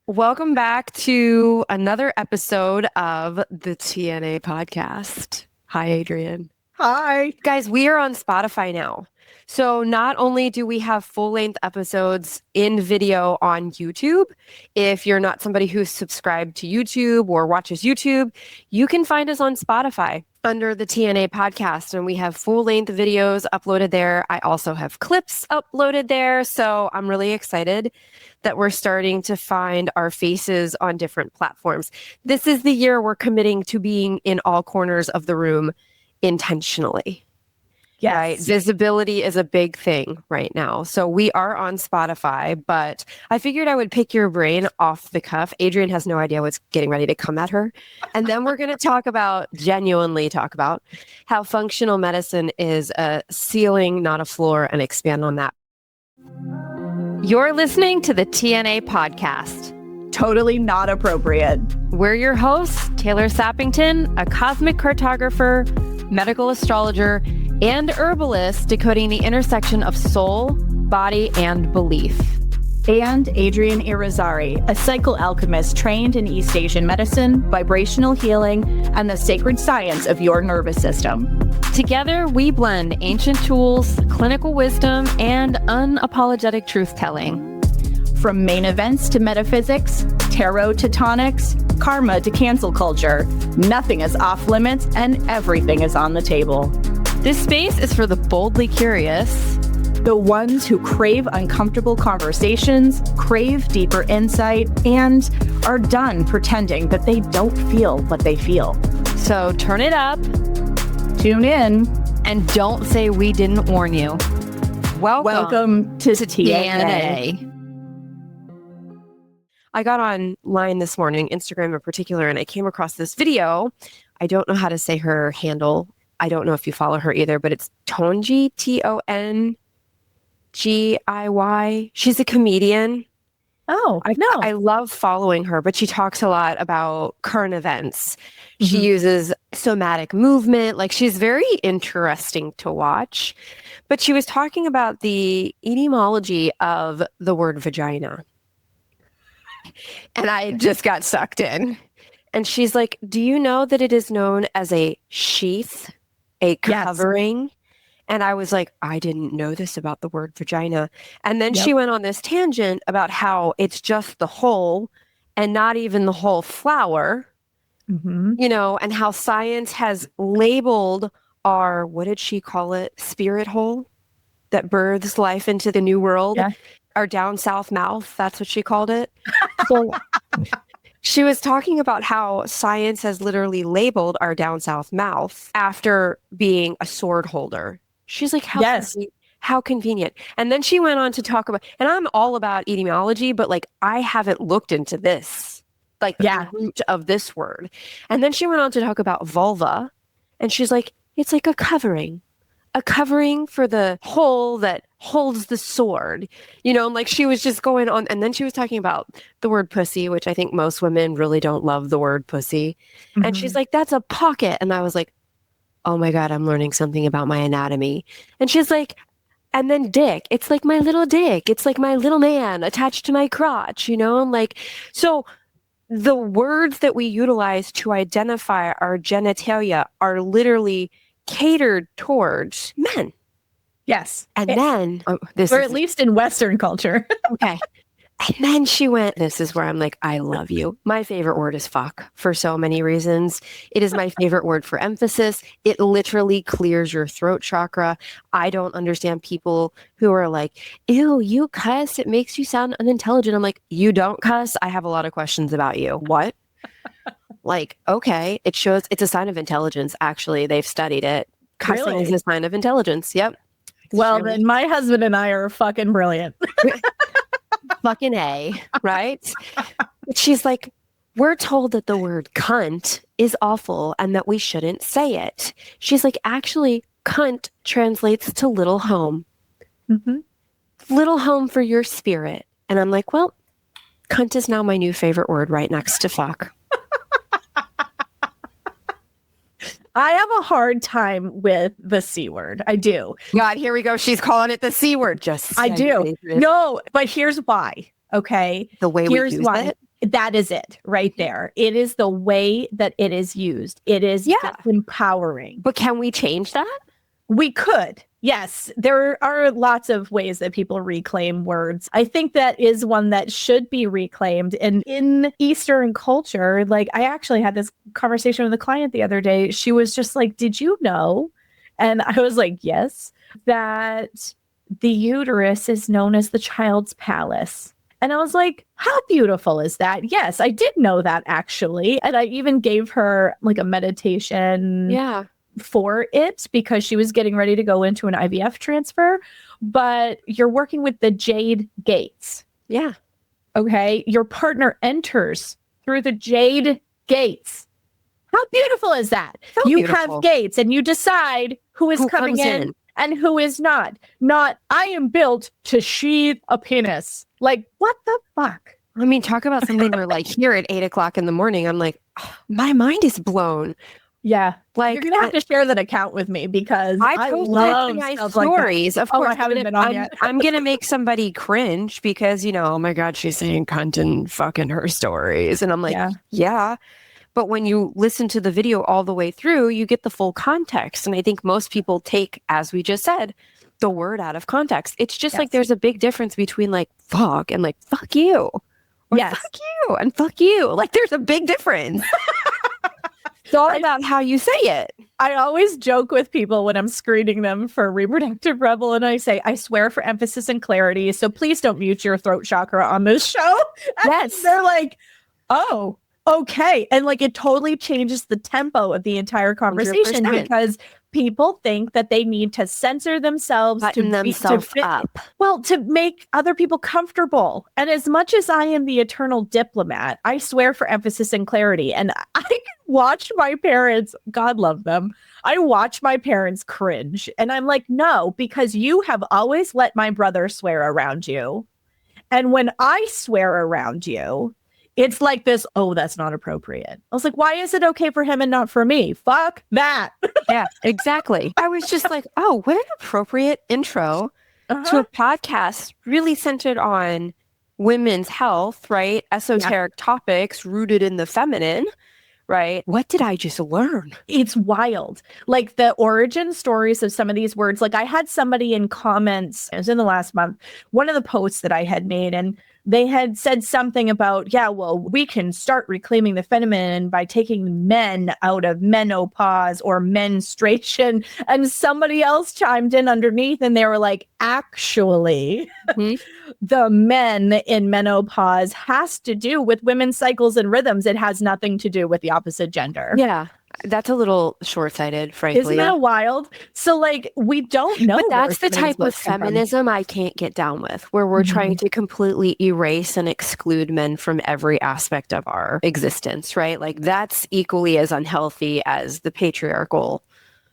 Welcome back to another episode of the TNA podcast. Hi, Adrian. Hi. Guys, we are on Spotify now. So not only do we have full-length episodes in video on YouTube, if you're not somebody who's subscribed to YouTube or watches YouTube, you can find us on Spotify under the TNA podcast, and we have full-length videos uploaded there. I also have clips uploaded there, so I'm really excited that we're starting to find our faces on different platforms. This is the year we're committing to being in all corners of the room intentionally. Yes. Right? Visibility is a big thing right now. So we are on Spotify, but I figured I would pick your brain off the cuff. Adrian has no idea what's getting ready to come at her. And then we're going to genuinely talk about how functional medicine is a ceiling, not a floor, and expand on that. You're listening to the TNA podcast. Totally not appropriate. We're your hosts, Taylor Sappington, a cosmic cartographer, medical astrologer, and herbalist decoding the intersection of soul, body, and belief. And Adrian Irizarry, a psychoalchemist trained in East Asian medicine, vibrational healing, and the sacred science of your nervous system. Together, we blend ancient tools, clinical wisdom, and unapologetic truth-telling. From main events to metaphysics, tarot to tonics, karma to cancel culture, nothing is off limits and everything is on the table. This space is for the boldly curious, the ones who crave uncomfortable conversations, crave deeper insight, and are done pretending that they don't feel what they feel. So turn it up, tune in, and don't say we didn't warn you. Welcome to TNA. I got online this morning, Instagram in particular, and I came across this video. I don't know how to say her handle. I don't know if you follow her either, but it's Tongi, Tongiy. She's a comedian. Oh, I love following her, but she talks a lot about current events. She uses somatic movement. Like, she's very interesting to watch. But she was talking about the etymology of the word vagina. And I just got sucked in. And she's like, do you know that it is known as a sheath, a covering? Yes. And I was like, I didn't know this about the word vagina. And then she went on this tangent about how it's just the hole and not even the whole flower, you know, and how science has labeled our, what did she call it? Spirit hole that births life into the new world. Yeah. Our down south mouth, that's what she called it. So she was talking about how science has literally labeled our down south mouth after being a sword holder. She's like, how convenient. And then she went on to talk about, and I'm all about etymology, but like, I haven't looked into this, like the root of this word. And then she went on to talk about vulva. And she's like, it's like a covering for the hole that holds the sword, you know, and like she was just going on. And then she was talking about the word pussy, which I think most women really don't love the word pussy. And she's like, that's a pocket. And I was like, oh my God, I'm learning something about my anatomy. And she's like, and then dick, it's like my little dick. It's like my little man attached to my crotch, you know? I'm like, so the words that we utilize to identify our genitalia are literally catered towards men. Yes. And then or at least in Western culture. Okay. And then she went, this is where I'm like, I love you. My favorite word is fuck for so many reasons. It is my favorite word for emphasis. It literally clears your throat chakra. I don't understand people who are like, ew, you cuss. It makes you sound unintelligent. I'm like, you don't cuss. I have a lot of questions about you. What? Like, okay, it shows it's a sign of intelligence. Actually, they've studied it. Cussing is a sign of intelligence. Yep. Well, then my husband and I are fucking brilliant. Fucking A, right? But she's like, we're told that the word cunt is awful and that we shouldn't say it. She's like, actually, cunt translates to little home. Little home for your spirit. And I'm like, well, cunt is now my new favorite word right next to fuck. I have a hard time with the C word. I do. God, here we go. She's calling it the C word. I do. No, but here's why. Okay. The way we use it. That is it right there. It is the way that it is used. It is empowering. But can we change that? We could. Yes, there are lots of ways that people reclaim words. I think that is one that should be reclaimed. And in Eastern culture, like I actually had this conversation with a client the other day. She was just like, did you know? And I was like, yes, that the uterus is known as the child's palace. And I was like, how beautiful is that? Yes, I did know that actually. And I even gave her like a meditation for it because she was getting ready to go into an IVF transfer. But you're working with the jade gates. Yeah. Okay. Your partner enters through the jade gates. How beautiful is that? So you beautiful. Have gates and you decide who is coming in and who is not. Not, I am built to sheathe a penis. Like, what the fuck? I mean, talk about something where like here at 8 o'clock in the morning, I'm like, oh, my mind is blown. Yeah. Like, you're going to have to share that account with me because I love nice stuff stories. Like of course, I haven't been on yet. I'm going to make somebody cringe because, you know, oh my God, she's saying cunt and fucking her stories. And I'm like, yeah. But when you listen to the video all the way through, you get the full context. And I think most people take, as we just said, the word out of context. It's just like there's a big difference between like fuck and like fuck you. Or fuck you and fuck you. Like there's a big difference. It's all about how you say it. I always joke with people when I'm screening them for Reproductive Rebel, and I say, I swear for emphasis and clarity, so please don't mute your throat chakra on this show. And they're like, oh, okay. And like it totally changes the tempo of the entire conversation 100%. Because people think that they need to censor themselves Button themselves up. Well, to make other people comfortable. And as much as I am the eternal diplomat, I swear for emphasis and clarity. And I watch my parents, God love them. I watch my parents cringe. And I'm like, no, because you have always let my brother swear around you. And when I swear around you, it's like this, oh, that's not appropriate. I was like, why is it okay for him and not for me? Fuck that. Yeah, exactly. I was just like, oh, what an appropriate intro to a podcast really centered on women's health, right? Esoteric topics rooted in the feminine, right? What did I just learn? It's wild. Like the origin stories of some of these words. Like I had somebody in comments, it was in the last month, one of the posts that I had made, and they had said something about, yeah, well, we can start reclaiming the feminine by taking men out of menopause or menstruation. And somebody else chimed in underneath and they were like, actually, the men in menopause has to do with women's cycles and rhythms. It has nothing to do with the opposite gender. Yeah. That's a little short-sighted, frankly. Isn't that wild? So, like, we don't know. But that's the type of feminism I can't get down with, where we're trying to completely erase and exclude men from every aspect of our existence, right? Like, that's equally as unhealthy as the patriarchal,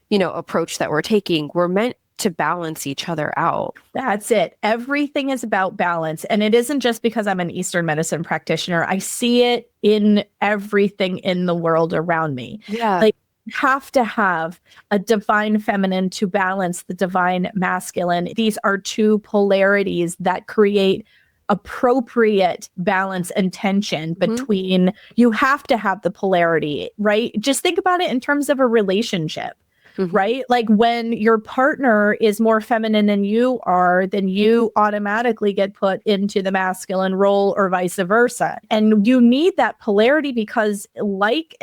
you know, approach that we're taking. We're meant to balance each other out. That's it. Everything is about balance. And it isn't just because I'm an Eastern medicine practitioner. I see it in everything in the world around me. Yeah. Like you have to have a divine feminine to balance the divine masculine. These are two polarities that create appropriate balance and tension between, you have to have the polarity, right? Just think about it in terms of a relationship. Right? Like when your partner is more feminine than you are, then you automatically get put into the masculine role or vice versa. And you need that polarity because like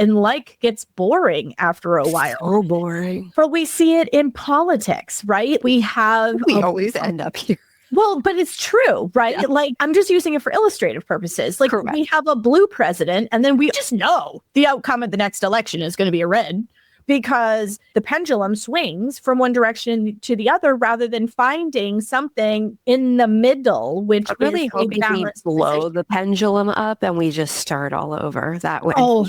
gets boring after a while. So boring. But we see it in politics, right? We always end up here. Well, but it's true, right? Yeah. Like, I'm just using it for illustrative purposes. Like, we have a blue president, and then we just know the outcome of the next election is going to be a red. Because the pendulum swings from one direction to the other rather than finding something in the middle, which I'm really hoping we blow the pendulum up and we just start all over that way. Oh,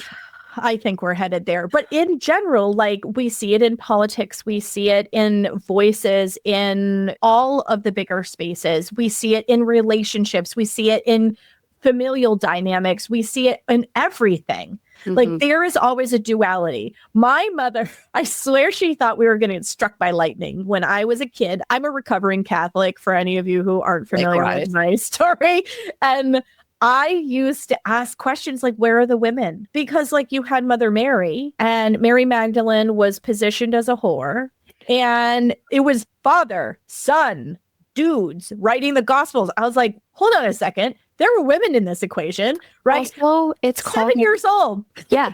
I think we're headed there. But in general, like we see it in politics, we see it in voices, in all of the bigger spaces. We see it in relationships. We see it in familial dynamics. We see it in everything. Like there is always a duality. My mother, I swear she thought we were going to get struck by lightning when I was a kid. I'm a recovering Catholic for any of you who aren't familiar with my story. And I used to ask questions like, where are the women? Because like you had Mother Mary, and Mary Magdalene was positioned as a whore, and it was father, son, dudes writing the gospels. I was like, hold on a second. There were women in this equation, right? Also, it's 7 years old. Yeah.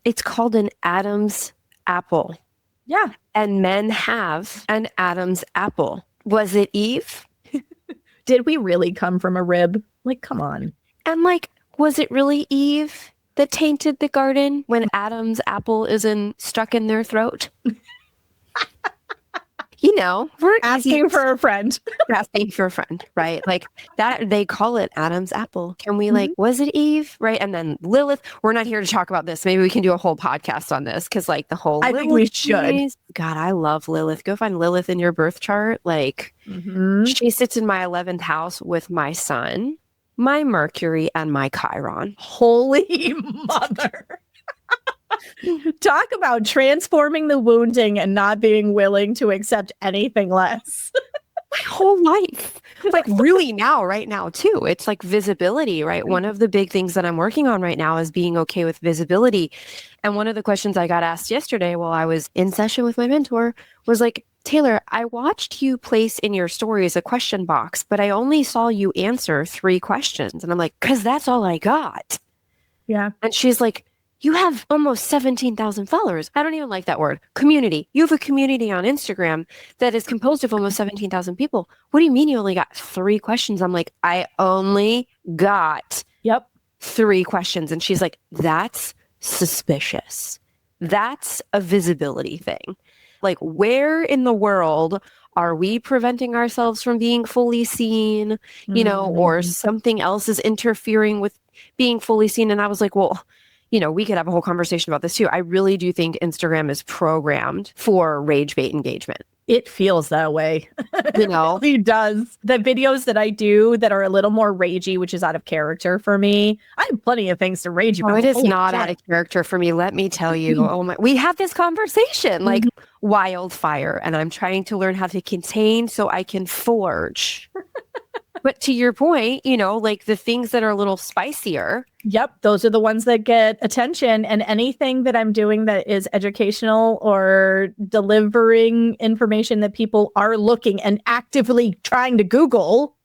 It's called an Adam's apple. Yeah. And men have an Adam's apple. Was it Eve? Did we really come from a rib? Like, come on. And like, was it really Eve that tainted the garden when Adam's apple is stuck in their throat? You know, we're asking for a friend. Asking for a friend, right? Like that, they call it Adam's apple. Can we like, was it Eve? Right. And then Lilith, we're not here to talk about this. Maybe we can do a whole podcast on this. Cause like the whole, I think we should. God, I love Lilith. Go find Lilith in your birth chart. Like she sits in my 11th house with my sun, my Mercury, and my Chiron. Holy mother. Talk about transforming the wounding and not being willing to accept anything less. My whole life. Like really now, right now too. It's like visibility, right? One of the big things that I'm working on right now is being okay with visibility. And one of the questions I got asked yesterday while I was in session with my mentor was like, Taylor, I watched you place in your stories a question box, but I only saw you answer 3 questions. And I'm like, because that's all I got. Yeah. And she's like, you have almost 17,000 followers. I don't even like that word. Community. You have a community on Instagram that is composed of almost 17,000 people. What do you mean you only got 3 questions? I'm like, I only got 3 questions. And she's like, that's suspicious. That's a visibility thing. Like, where in the world are we preventing ourselves from being fully seen, you know, or something else is interfering with being fully seen? And I was like, well, you know, we could have a whole conversation about this too. I really do think Instagram is programmed for rage bait engagement. It feels that way. You know, it really does. The videos that I do that are a little more ragey, which is out of character for me, I have plenty of things to rage about. Oh, it is not out of character for me. Let me tell you. Oh my, we had this conversation like wildfire, and I'm trying to learn how to contain so I can forge. But to your point, you know, like the things that are a little spicier. Yep. Those are the ones that get attention. And anything that I'm doing that is educational or delivering information that people are looking and actively trying to Google,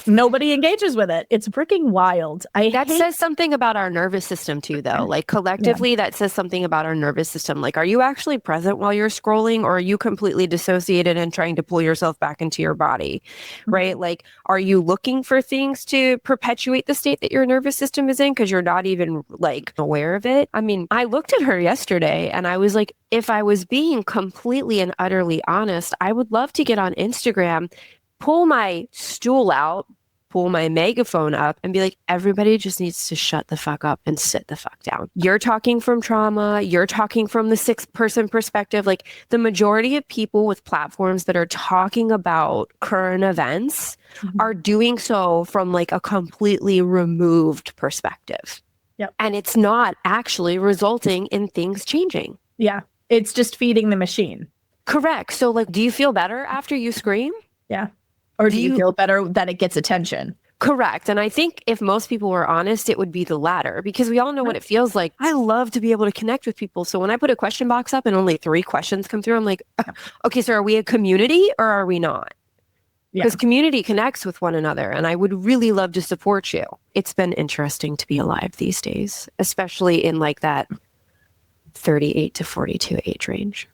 nobody engages with it. It's freaking wild. That says something about our nervous system too, though. Like collectively, that says something about our nervous system. Like, are you actually present while you're scrolling, or are you completely dissociated and trying to pull yourself back into your body, right? Like, are you looking for things to perpetuate the state that your nervous system is in because you're not even like aware of it? I mean, I looked at her yesterday and I was like, if I was being completely and utterly honest, I would love to get on Instagram, pull my stool out, pull my megaphone up and be like, everybody just needs to shut the fuck up and sit the fuck down. You're talking from trauma. You're talking from the 6th person perspective. Like the majority of people with platforms that are talking about current events are doing so from like a completely removed perspective. Yep. And it's not actually resulting in things changing. Yeah. It's just feeding the machine. Correct. So like, do you feel better after you scream? Yeah. Or do you feel better that it gets attention? Correct. And I think if most people were honest, it would be the latter, because we all know what it feels like. I love to be able to connect with people. So when I put a question box up and only 3 questions come through, I'm like, okay, so are we a community or are we not? Because community connects with one another, and I would really love to support you. It's been interesting to be alive these days, especially in like that 38 to 42 age range.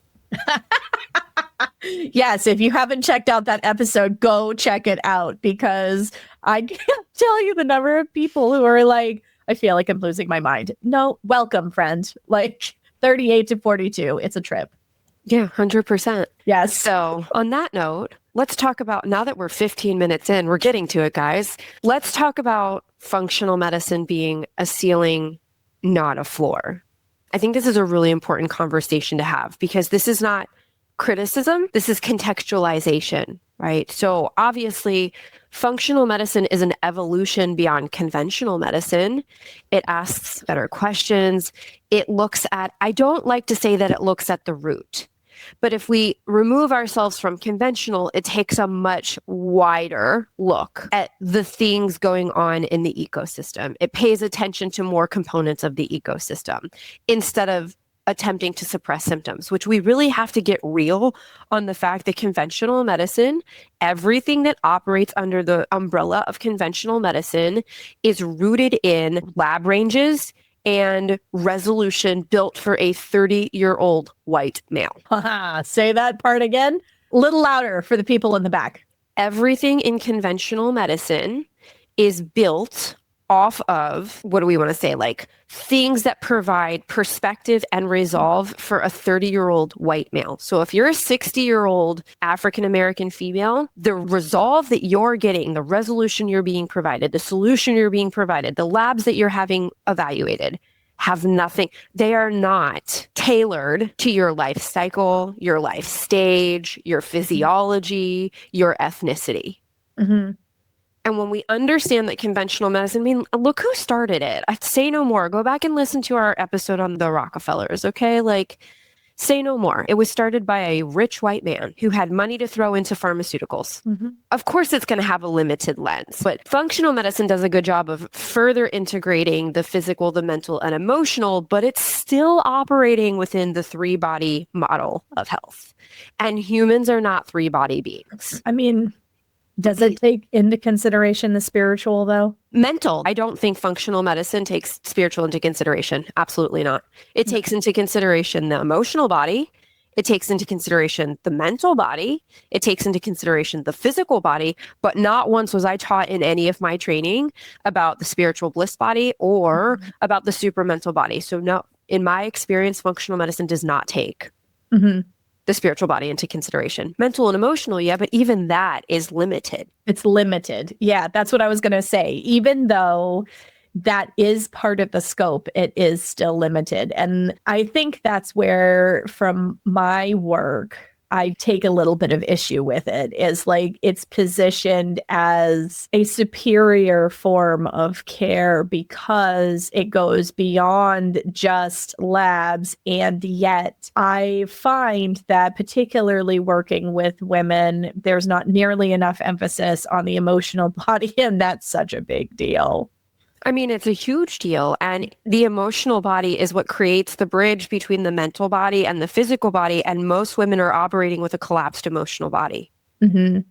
Yes, if you haven't checked out that episode, go check it out, because I can't tell you the number of people who are like, I feel like I'm losing my mind. No, welcome, friend. Like 38 to 42, it's a trip. Yeah, 100%. Yes. So on that note, let's talk about, now that we're 15 minutes in, we're getting to it, guys. Let's talk about functional medicine being a ceiling, not a floor. I think this is a really important conversation to have, because this is not criticism, this is contextualization, right? So obviously, functional medicine is an evolution beyond conventional medicine. It asks better questions. It looks at, I don't like to say that it looks at the root, But if we remove ourselves from conventional, it takes a much wider look at the things going on in the ecosystem. It pays attention to more components of the ecosystem instead of attempting to suppress symptoms, which we really have to get real on the fact that conventional medicine, everything that operates under the umbrella of conventional medicine is rooted in lab ranges and resolution built for a 30-year-old white male. Say that part again. A little louder for the people in the back. Everything in conventional medicine is built off of, what do we want to say, like things that provide perspective and resolve for a 30-year-old white male. So if you're a 60-year-old African-American female, the resolve that you're getting, the resolution you're being provided, the solution you're being provided, the labs that you're having evaluated have nothing. They are not tailored to your life cycle, your life stage, your physiology, your ethnicity. Mm-hmm. And when we understand that conventional medicine, I mean, look who started it. I'd say no more. Go back and listen to our episode on the Rockefellers, okay? Like, say no more. It was started by a rich white man who had money to throw into pharmaceuticals. Mm-hmm. Of course, it's going to have a limited lens, but functional medicine does a good job of further integrating the physical, the mental, and emotional, but it's still operating within the three-body model of health. And humans are not three-body beings. I mean, does it take into consideration the spiritual, though? Mental. I don't think functional medicine takes spiritual into consideration. Absolutely not. It takes into consideration the emotional body. It takes into consideration the mental body. It takes into consideration the physical body. But not once was I taught in any of my training about the spiritual bliss body or about the supramental body. So no, in my experience, functional medicine does not take the spiritual body into consideration. Mental and emotional, yeah, but even that is limited. It's limited. Yeah, that's what I was going to say. Even though that is part of the scope, it is still limited. And I think that's where, from my work, I take a little bit of issue with it, is like it's positioned as a superior form of care because it goes beyond just labs. And yet I find that particularly working with women, there's not nearly enough emphasis on the emotional body. And that's such a big deal. I mean, it's a huge deal. And the emotional body is what creates the bridge between the mental body and the physical body. And most women are operating with a collapsed emotional body. Mm-hmm.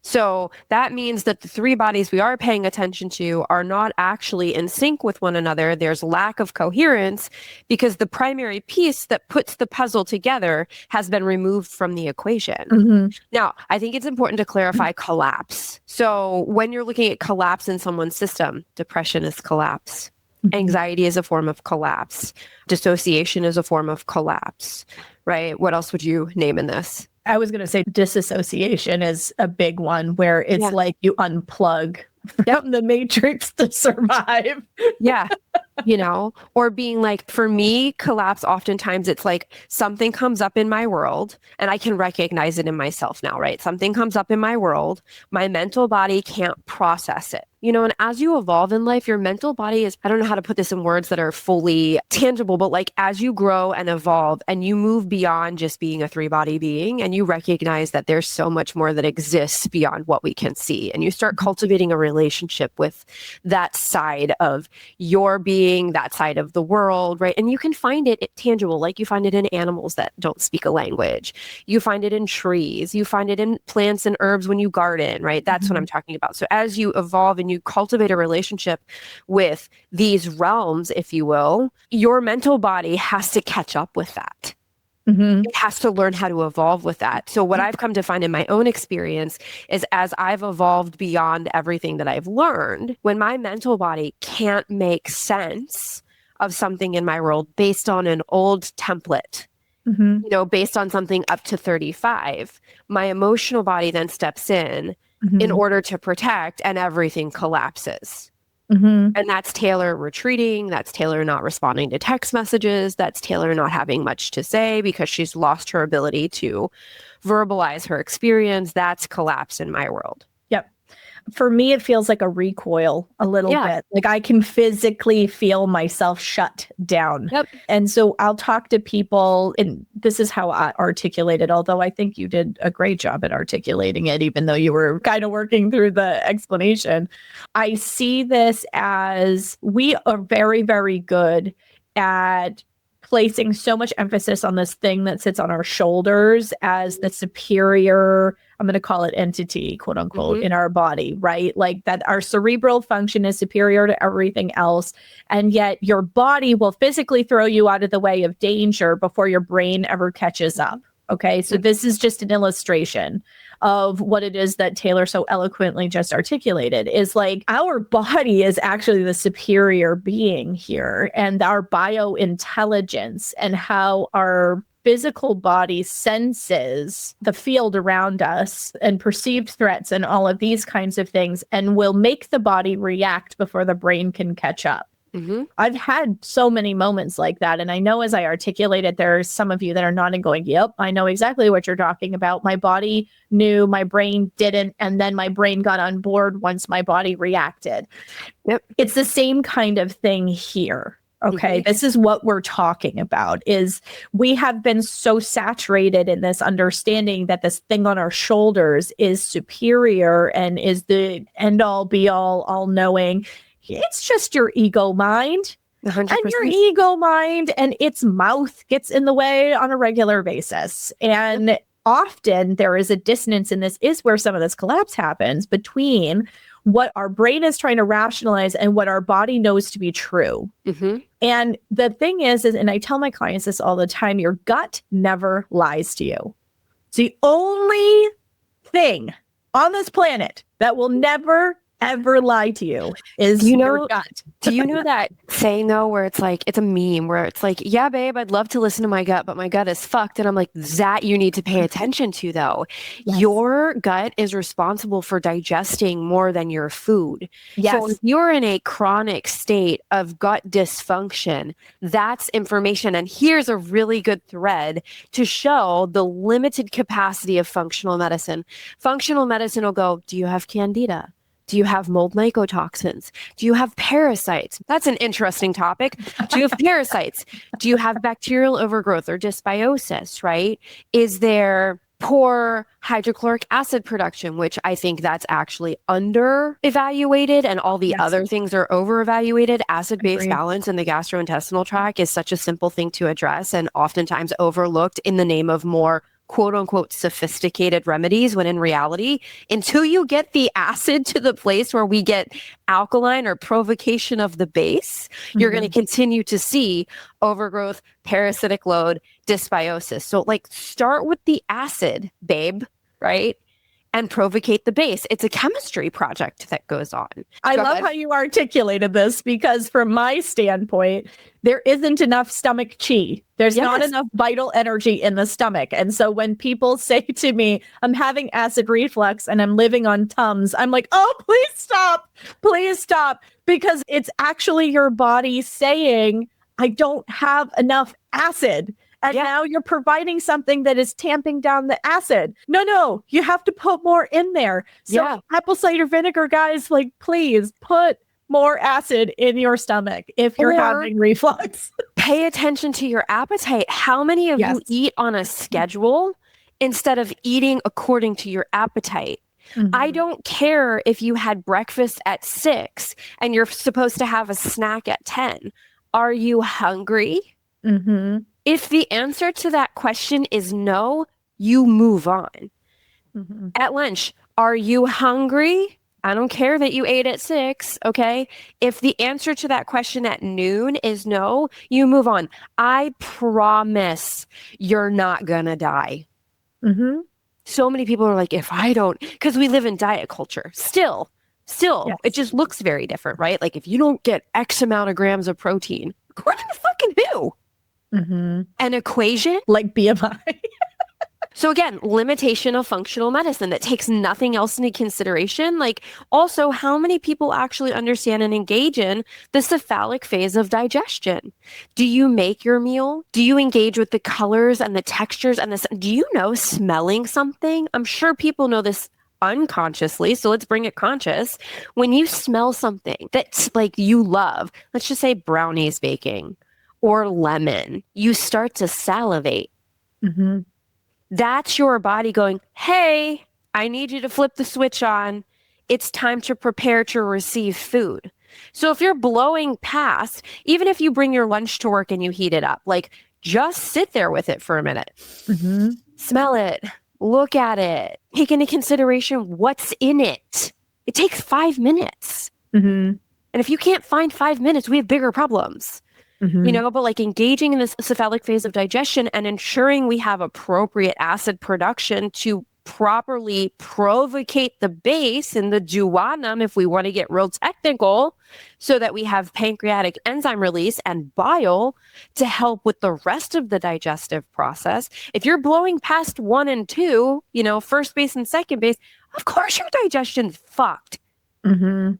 So that means that the three bodies we are paying attention to are not actually in sync with one another. There's lack of coherence because the primary piece that puts the puzzle together has been removed from the equation. Mm-hmm. Now, I think it's important to clarify collapse. So when you're looking at collapse in someone's system, depression is collapse. Anxiety is a form of collapse. Dissociation is a form of collapse, right? What else would you name in this? I was going to say disassociation is a big one where it's like you unplug from the matrix to survive. Yeah. You know, or being like, for me, collapse, oftentimes it's like something comes up in my world and I can recognize it in myself now, right? Something comes up in my world. My mental body can't process it. You know, and as you evolve in life, your mental body is, I don't know how to put this in words that are fully tangible, but like as you grow and evolve and you move beyond just being a three-body being and you recognize that there's so much more that exists beyond what we can see. And you start cultivating a relationship with that side of your being, that side of the world, right? And you can find it tangible, like you find it in animals that don't speak a language. You find it in trees. You find it in plants and herbs when you garden, right? That's what I'm talking about. So as you evolve and you cultivate a relationship with these realms, if you will, your mental body has to catch up with that. Mm-hmm. It has to learn how to evolve with that. So what I've come to find in my own experience is as I've evolved beyond everything that I've learned, when my mental body can't make sense of something in my world based on an old template, you know, based on something up to 35, my emotional body then steps in order to protect, and everything collapses. And that's Taylor retreating. That's Taylor not responding to text messages. That's Taylor not having much to say because she's lost her ability to verbalize her experience. That's collapse in my world. Yep. for me, it feels like a recoil a little bit. Like I can physically feel myself shut down. Yep. And so I'll talk to people, and this is how I articulate it, although I think you did a great job at articulating it, even though you were kind of working through the explanation. I see this as we are very, very good at placing so much emphasis on this thing that sits on our shoulders as the superior, I'm going to call it entity, quote unquote, in our body, right? Like that our cerebral function is superior to everything else. And yet your body will physically throw you out of the way of danger before your brain ever catches up. Okay. So this is just an illustration of what it is that Taylor so eloquently just articulated, is like our body is actually the superior being here, and our biointelligence and how our physical body senses the field around us and perceived threats and all of these kinds of things, and will make the body react before the brain can catch up. I've had so many moments like that. And I know as I articulate it, there's some of you that are nodding going, yep, I know exactly what you're talking about. My body knew, my brain didn't. And then my brain got on board once my body reacted. Yep. It's the same kind of thing here. Okay. This is what we're talking about, is we have been so saturated in this understanding that this thing on our shoulders is superior and is the end all be all knowing. It's just your ego mind. 100%. And your ego mind and its mouth gets in the way on a regular basis. And often there is a dissonance, in this is where some of this collapse happens, between what our brain is trying to rationalize and what our body knows to be true. And the thing is, and I tell my clients this all the time, your gut never lies to you. It's the only thing on this planet that will never ever lie to you is your gut. Do you know that saying though, where it's like, it's a meme where it's like, yeah, babe, I'd love to listen to my gut, but my gut is fucked. And I'm like, that you need to pay attention to though. Your gut is responsible for digesting more than your food. So if you're in a chronic state of gut dysfunction, that's information. And here's a really good thread to show the limited capacity of functional medicine. Functional medicine will go, do you have candida? Do you have mold mycotoxins? Do you have parasites? That's an interesting topic. Do you have parasites? Do you have bacterial overgrowth or dysbiosis, right? Is there poor hydrochloric acid production, which I think that's actually under evaluated, and all the other things are over evaluated. Acid-base balance in the gastrointestinal tract is such a simple thing to address and oftentimes overlooked in the name of more quote unquote sophisticated remedies, when in reality, until you get the acid to the place where we get alkaline or provocation of the base, you're going to continue to see overgrowth, parasitic load, dysbiosis. So like start with the acid, babe, right? And provocate the base. It's a chemistry project that goes on. I love how you articulated this, because from my standpoint, there isn't enough stomach chi. There's not enough vital energy in the stomach. And so when people say to me, I'm having acid reflux and I'm living on Tums, I'm like, oh, please stop. Please stop. Because it's actually your body saying, I don't have enough acid. And now you're providing something that is tamping down the acid. No, you have to put more in there. So apple cider vinegar, guys, like, please put more acid in your stomach if you're having reflux. Pay attention to your appetite. How many of you eat on a schedule instead of eating according to your appetite? I don't care if you had breakfast at 6 and you're supposed to have a snack at 10. Are you hungry? If the answer to that question is no, you move on. At lunch, are you hungry? I don't care that you ate at 6, okay? If the answer to that question at noon is no, you move on. I promise you're not gonna die. So many people are like, if I don't, because we live in diet culture. Still, it just looks very different, right? Like if you don't get X amount of grams of protein, according to fucking who? An equation like BMI. So again, limitation of functional medicine that takes nothing else into consideration. Like also, how many people actually understand and engage in the cephalic phase of digestion? Do you make your meal? Do you engage with the colors and the textures and this? Do you know smelling something? I'm sure people know this unconsciously, so let's bring it conscious. When you smell something that's like you love, let's just say brownies baking or lemon, you start to salivate. Mm-hmm. That's your body going, hey, I need you to flip the switch on. It's time to prepare to receive food. So if you're blowing past, even if you bring your lunch to work and you heat it up, like just sit there with it for a minute. Mm-hmm. Smell it, look at it, take into consideration what's in it. It takes 5 minutes. Mm-hmm. And if you can't find 5 minutes, we have bigger problems. Mm-hmm. But like engaging in this cephalic phase of digestion and ensuring we have appropriate acid production to properly provocate the base in the duodenum, if we want to get real technical, so that we have pancreatic enzyme release and bile to help with the rest of the digestive process. If you're blowing past 1 and 2, first base and second base, of course your digestion's fucked. Mm-hmm.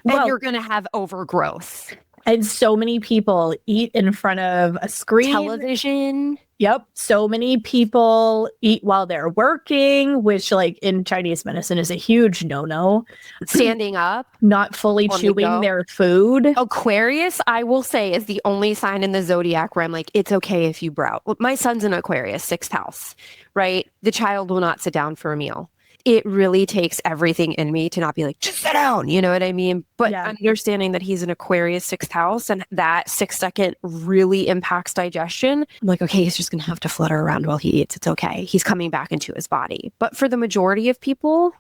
And you're going to have overgrowth. And so many people eat in front of a screen. Television. Yep. So many people eat while they're working, which like in Chinese medicine is a huge no-no. Standing up. Not fully chewing their food. Aquarius, I will say, is the only sign in the zodiac where I'm like, it's okay if you brow. My son's an Aquarius, 6th house, right? The child will not sit down for a meal. It really takes everything in me to not be like, just sit down, you know what I mean? But understanding that he's an Aquarius 6th house and that 6 second really impacts digestion, I'm like, okay, he's just going to have to flutter around while he eats. It's okay. He's coming back into his body. But for the majority of people,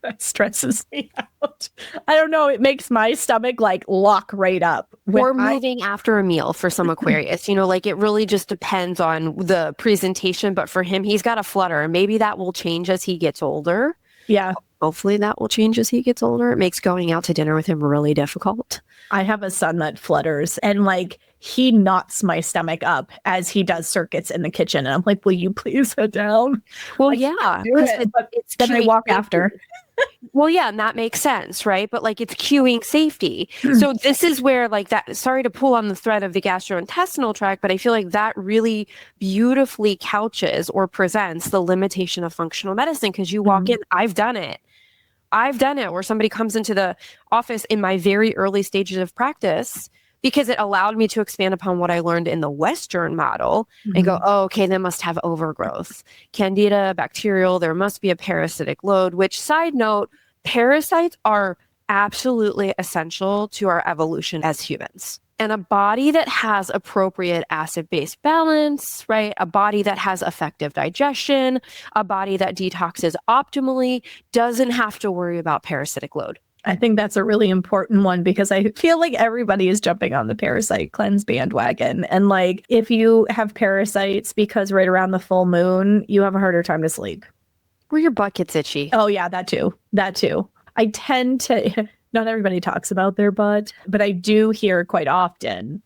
that stresses me out. I don't know. It makes my stomach like lock right up. Or moving after a meal for some Aquarius, like it really just depends on the presentation. But for him, he's got a flutter, and maybe that will change as he gets older. Yeah. Hopefully that will change as he gets older. It makes going out to dinner with him really difficult. I have a son that flutters, and like he knots my stomach up as he does circuits in the kitchen. And I'm like, will you please sit down? Well, like, yeah. It's then I walk after. Well, yeah, and that makes sense, right? But like it's cueing safety. So this is where like that, sorry to pull on the thread of the gastrointestinal tract, but I feel like that really beautifully couches or presents the limitation of functional medicine. Because you walk in, I've done it where somebody comes into the office in my very early stages of practice because it allowed me to expand upon what I learned in the Western model and go, oh, okay, they must have overgrowth. Candida, bacterial, there must be a parasitic load, which, side note, parasites are absolutely essential to our evolution as humans. And a body that has appropriate acid-base balance, right? A body that has effective digestion, a body that detoxes optimally doesn't have to worry about parasitic load. I think that's a really important one because I feel like everybody is jumping on the parasite cleanse bandwagon. And like, if you have parasites because right around the full moon, you have a harder time to sleep. Or your butt gets itchy. Oh yeah, that too. I tend to, not everybody talks about their butt, but I do hear quite often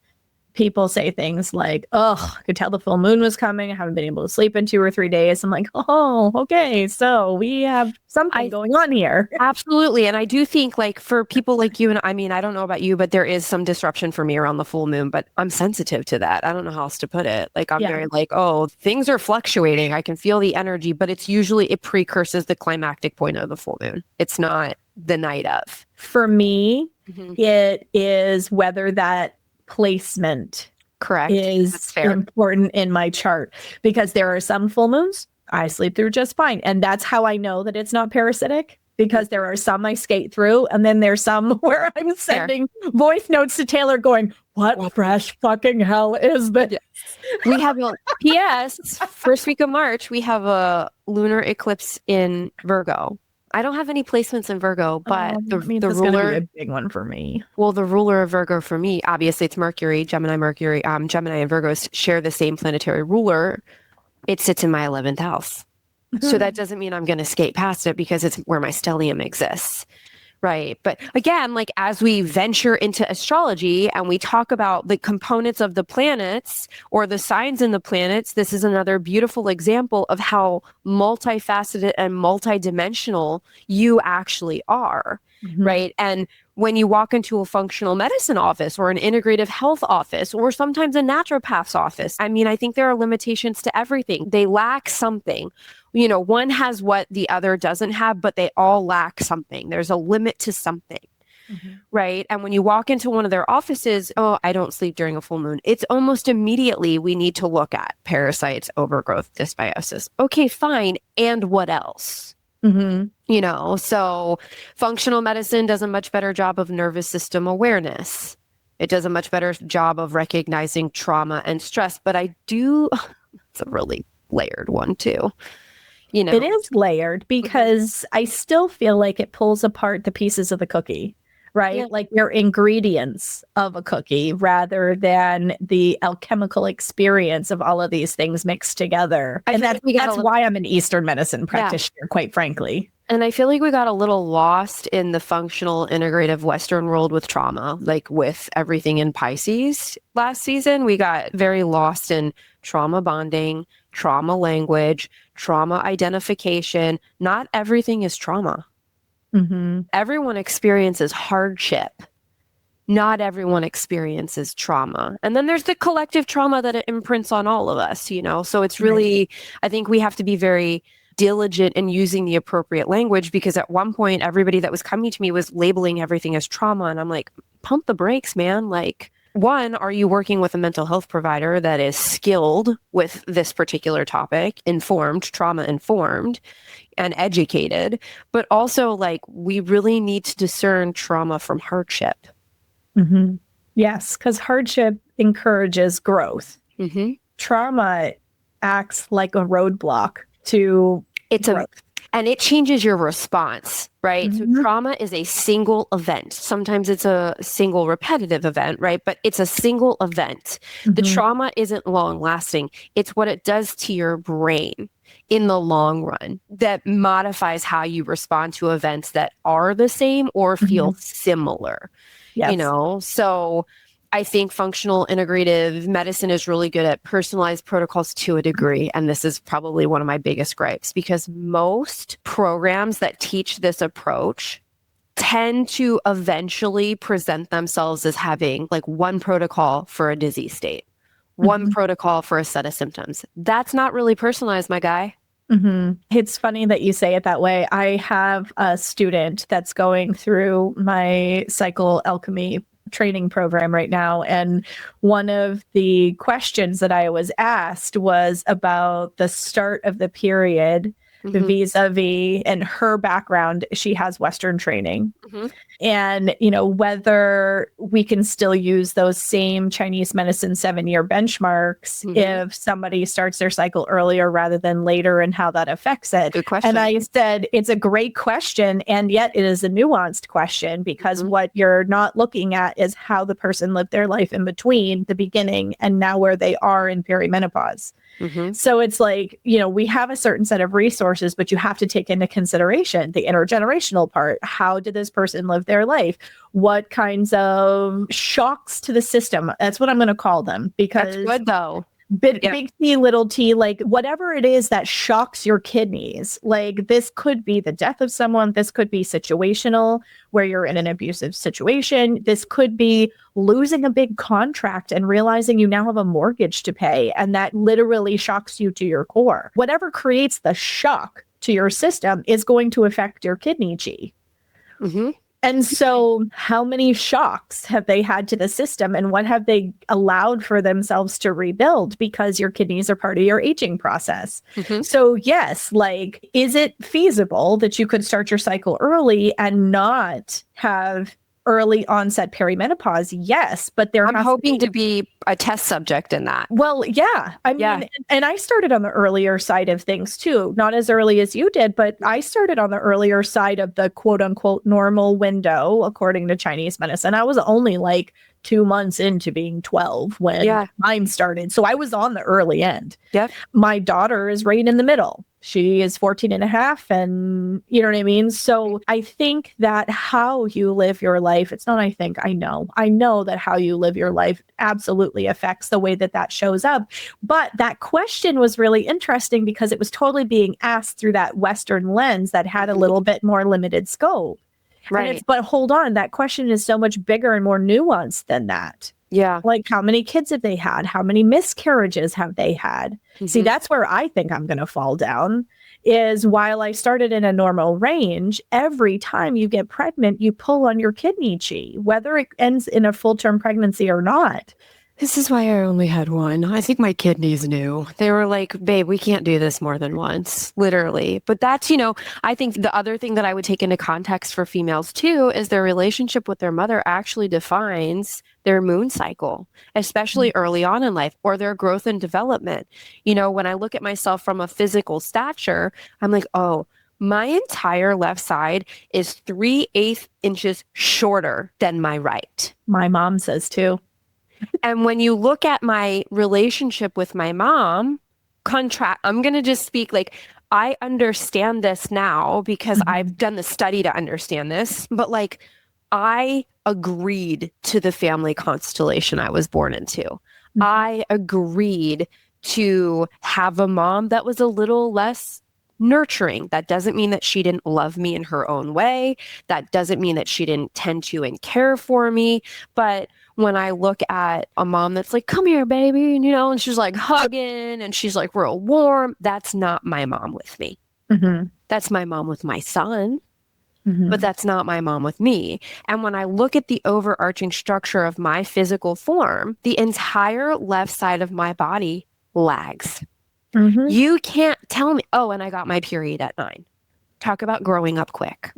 people say things like, oh, I could tell the full moon was coming. I haven't been able to sleep in 2 or 3 days. I'm like, oh, okay. So we have something going on here. Absolutely. And I do think like for people like you, and I mean, I don't know about you, but there is some disruption for me around the full moon, but I'm sensitive to that. I don't know how else to put it. Like I'm very like, oh, things are fluctuating. I can feel the energy, but it's usually, it precurses the climactic point of the full moon. It's not the night of. For me, it is whether that placement is important in my chart, because there are some full moons I sleep through just fine. And that's how I know that it's not parasitic, because there are some I skate through. And then there's some where I'm sending voice notes to Taylor going, what fresh fucking hell is this? We have a PS, first week of March, we have a lunar eclipse in Virgo. I don't have any placements in Virgo, but the ruler, be a big one for me. Well, the ruler of Virgo for me, obviously it's Mercury, Gemini, Gemini and Virgo share the same planetary ruler. It sits in my 11th house. So that doesn't mean I'm going to skate past it because it's where my stellium exists. Right. But again, like as we venture into astrology and we talk about the components of the planets or the signs in the planets, this is another beautiful example of how multifaceted and multidimensional you actually are. Right. And when you walk into a functional medicine office or an integrative health office or sometimes a naturopath's office, I mean, I think there are limitations to everything. They lack something. You know, one has what the other doesn't have, but they all lack something. There's a limit to something. Right. And when you walk into one of their offices, oh, I don't sleep during a full moon. It's almost immediately we need to look at parasites, overgrowth, dysbiosis. Okay, fine. And what else? You know, so functional medicine does a much better job of nervous system awareness. It does a much better job of recognizing trauma and stress. But I do, it's a really layered one too. You know, it is layered because I still feel like it pulls apart the pieces of the cookie. Right? Yeah. Like your ingredients of a cookie rather than the alchemical experience of all of these things mixed together. And that's why I'm an Eastern medicine practitioner, quite frankly. And I feel like we got a little lost in the functional integrative Western world with trauma, like with everything in Pisces last season. We got very lost in trauma bonding, trauma language, trauma identification. Not everything is trauma. Everyone experiences hardship. Not everyone experiences trauma. And then there's the collective trauma that it imprints on all of us, you know? So it's really, I think we have to be very diligent in using the appropriate language, because at one point, everybody that was coming to me was labeling everything as trauma. And I'm like, pump the brakes, man. Like, one, are you working with a mental health provider that is skilled with this particular topic, informed, trauma informed, and educated? But also, like, we really need to discern trauma from hardship. Yes, because hardship encourages growth. Trauma acts like a roadblock to growth. And it changes your response, right? So trauma is a single event. Sometimes it's a single repetitive event, right? But it's a single event. The trauma isn't long lasting. It's what it does to your brain in the long run that modifies how you respond to events that are the same or feel similar. You know, so I think functional integrative medicine is really good at personalized protocols to a degree. And this is probably one of my biggest gripes, because most programs that teach this approach tend to eventually present themselves as having like one protocol for a disease state, one protocol for a set of symptoms. That's not really personalized, my guy. It's funny that you say it that way. I have a student that's going through my cycle alchemy training program right now. And one of the questions that I was asked was about the start of the period vis-a-vis, and her background, she has Western training. And, you know, whether we can still use those same Chinese medicine 7-year benchmarks if somebody starts their cycle earlier rather than later, and how that affects it. Good question. And I said, it's a great question. And yet it is a nuanced question, because what you're not looking at is how the person lived their life in between the beginning and now where they are in perimenopause. So it's like, you know, we have a certain set of resources, but you have to take into consideration the intergenerational part. How did this person live their life? What kinds of shocks to the system? That's what I'm going to call them, because that's good though. Big T, little t, like whatever it is that shocks your kidneys, like this could be the death of someone. This could be situational, where you're in an abusive situation. This could be losing a big contract and realizing you now have a mortgage to pay. And that literally shocks you to your core. Whatever creates the shock to your system is going to affect your kidney chi. And so how many shocks have they had to the system, and what have they allowed for themselves to rebuild? Because your kidneys are part of your aging process. So yes, like, is it feasible that you could start your cycle early and not have early onset perimenopause? Yes, but I'm hoping to be a test subject in that. Well, yeah. I mean, and I started on the earlier side of things too, not as early as you did, but I started on the earlier side of the quote unquote normal window, according to Chinese medicine. I was only like 2 months into being 12 when mine started. So I was on the early end. My daughter is right in the middle. She is 14 and a half, and you know what I mean? So I think that how you live your life, I know that how you live your life absolutely affects the way that that shows up. But that question was really interesting because it was totally being asked through that Western lens that had a little bit more limited scope. And it's, Right. but hold on, that question is so much bigger and more nuanced than that. Yeah. Like, how many kids have they had? How many miscarriages have they had? See, that's where I think I'm going to fall down, is while I started in a normal range, every time you get pregnant, you pull on your kidney chi, whether it ends in a full-term pregnancy or not. This is why I only had one. I think my kidneys knew. They were like, babe, we can't do this more than once, literally. But that's, I think the other thing that I would take into context for females too is their relationship with their mother actually defines their moon cycle, especially early on in life, or their growth and development. When I look at myself from a physical stature, I'm like, oh, my entire left side is 3/8 inches shorter than my right. My mom says too. And when you look at my relationship with my mom, I'm going to just speak like I understand this now because I've done the study to understand this, but like I agreed to the family constellation I was born into. I agreed to have a mom that was a little less nurturing. That doesn't mean that she didn't love me in her own way. That doesn't mean that she didn't tend to and care for me. But when I look at a mom that's like, come here, baby, and she's like hugging and she's like real warm, that's not my mom with me. That's my mom with my son, but that's not my mom with me. And when I look at the overarching structure of my physical form, the entire left side of my body lags. You can't tell me, oh, and I got my period at 9. Talk about growing up quick.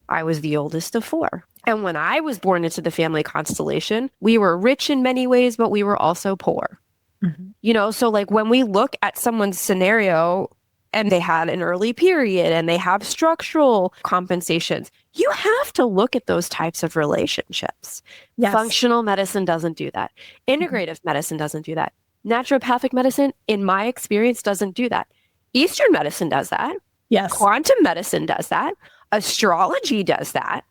I was the oldest of 4. And when I was born into the family constellation, we were rich in many ways, but we were also poor. So like when we look at someone's scenario and they had an early period and they have structural compensations, you have to look at those types of relationships. Yes. Functional medicine doesn't do that. Integrative medicine doesn't do that. Naturopathic medicine, in my experience, doesn't do that. Eastern medicine does that. Yes. Quantum medicine does that. Astrology does that.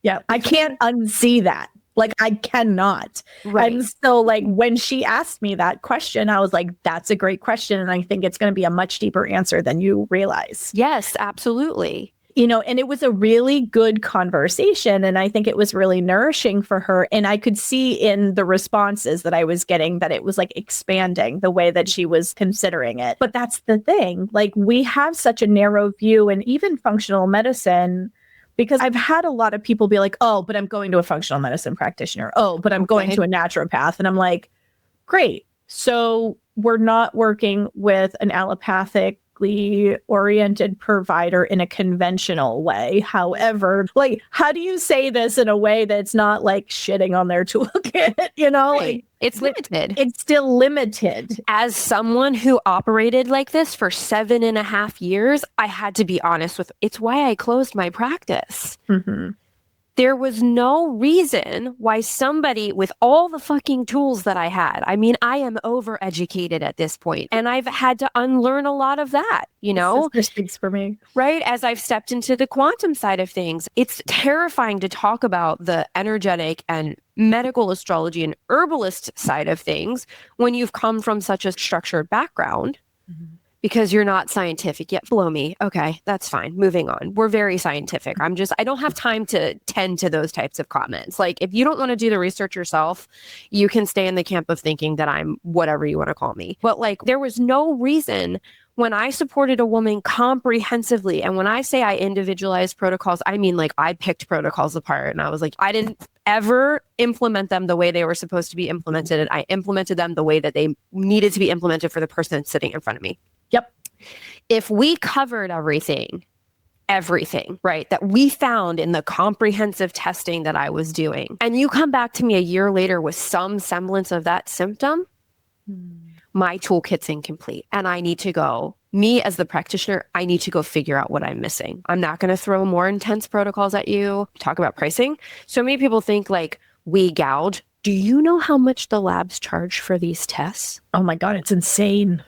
Yeah. I can't unsee that. Like, I cannot. Right. And so, like, when she asked me that question, I was like, that's a great question. And I think it's going to be a much deeper answer than you realize. Yes, absolutely. And it was a really good conversation. And I think it was really nourishing for her. And I could see in the responses that I was getting that it was like expanding the way that she was considering it. But that's the thing. Like, we have such a narrow view, and even functional medicine, because I've had a lot of people be like, oh, but I'm going to a functional medicine practitioner. Oh, but I'm going to a naturopath. And I'm like, great. So we're not working with an allopathically oriented provider in a conventional way. However, like, how do you say this in a way that's not like shitting on their toolkit? Right. Like, it's limited. It's still limited. As someone who operated like this for 7.5 years, I had to be honest with, it's why I closed my practice. There was no reason why somebody with all the fucking tools that I had, I mean, I am overeducated at this point, and I've had to unlearn a lot of that, This speaks for me. Right? As I've stepped into the quantum side of things, it's terrifying to talk about the energetic and medical astrology and herbalist side of things when you've come from such a structured background. Because you're not scientific yet. Blow me. Okay, that's fine. Moving on. We're very scientific. I don't have time to tend to those types of comments. Like, if you don't want to do the research yourself, you can stay in the camp of thinking that I'm whatever you want to call me. But like, there was no reason when I supported a woman comprehensively. And when I say I individualized protocols, I mean, like, I picked protocols apart and I was like, I didn't ever implement them the way they were supposed to be implemented. And I implemented them the way that they needed to be implemented for the person sitting in front of me. Yep. If we covered everything, right, that we found in the comprehensive testing that I was doing, and you come back to me a year later with some semblance of that symptom, my toolkit's incomplete. And I need to go, me as the practitioner, I need to go figure out what I'm missing. I'm not going to throw more intense protocols at you. Talk about pricing. So many people think like we gouge. Do you know how much the labs charge for these tests? Oh my God, it's insane.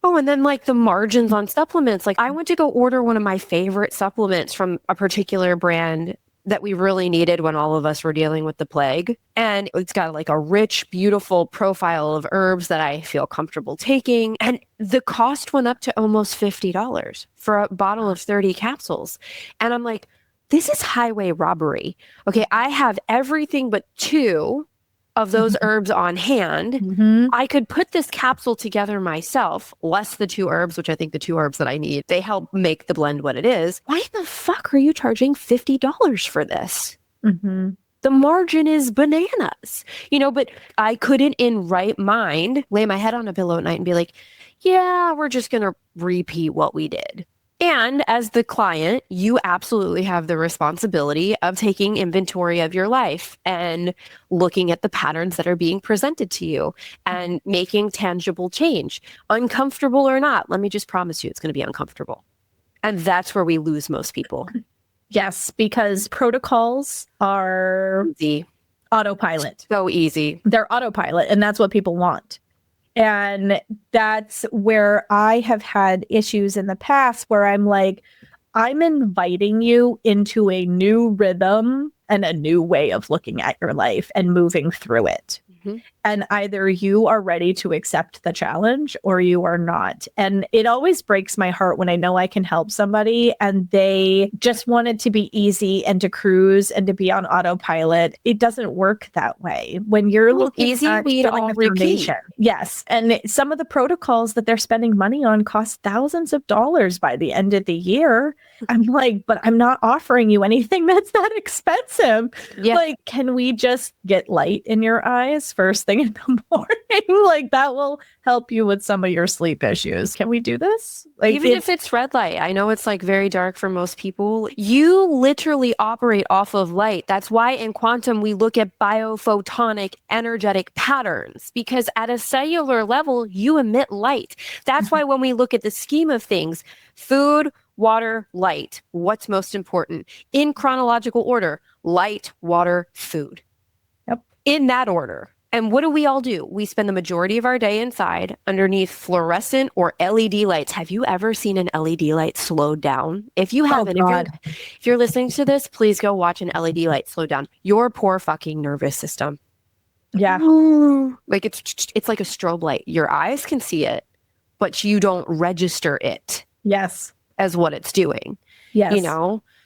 Oh, and then like the margins on supplements. Like, I went to go order one of my favorite supplements from a particular brand that we really needed when all of us were dealing with the plague. And it's got like a rich, beautiful profile of herbs that I feel comfortable taking. And the cost went up to almost $50 for a bottle of 30 capsules. And I'm like, this is highway robbery. Okay, I have everything but 2 of those herbs on hand. I could put this capsule together myself, less the 2 herbs, which I think the 2 herbs that I need, they help make the blend what it is. Why the fuck are you charging $50 for this? The margin is bananas, but I couldn't in right mind lay my head on a pillow at night and be like, yeah, we're just going to repeat what we did. And as the client, you absolutely have the responsibility of taking inventory of your life and looking at the patterns that are being presented to you and making tangible change. Uncomfortable or not, let me just promise you it's going to be uncomfortable. And that's where we lose most people. Yes, because protocols are easy. Autopilot. So easy. They're autopilot, and that's what people want. And that's where I have had issues in the past where I'm like, I'm inviting you into a new rhythm and a new way of looking at your life and moving through it. And either you are ready to accept the challenge or you are not. And it always breaks my heart when I know I can help somebody and they just want it to be easy and to cruise and to be on autopilot. It doesn't work that way. When you're looking easy, at we'd all repeat. Yes. And some of the protocols that they're spending money on cost thousands of dollars by the end of the year. I'm like, but I'm not offering you anything that's that expensive. Yeah. Like, can we just get light in your eyes first thing in the morning? Like, that will help you with some of your sleep issues. Can we do this? Like, even if it's red light, I know it's like very dark for most people. You literally operate off of light. That's why in quantum, we look at biophotonic energetic patterns, because at a cellular level, you emit light. That's why when we look at the scheme of things, food, water, light, what's most important? In chronological order, light, water, food. Yep. In that order. And what do we all do? We spend the majority of our day inside underneath fluorescent or LED lights. Have you ever seen an LED light slow down? If you haven't, if you're listening to this, please go watch an LED light slow down. Your poor fucking nervous system. Yeah. Like it's like a strobe light. Your eyes can see it, but you don't register it. Yes. As what it's doing. Yes.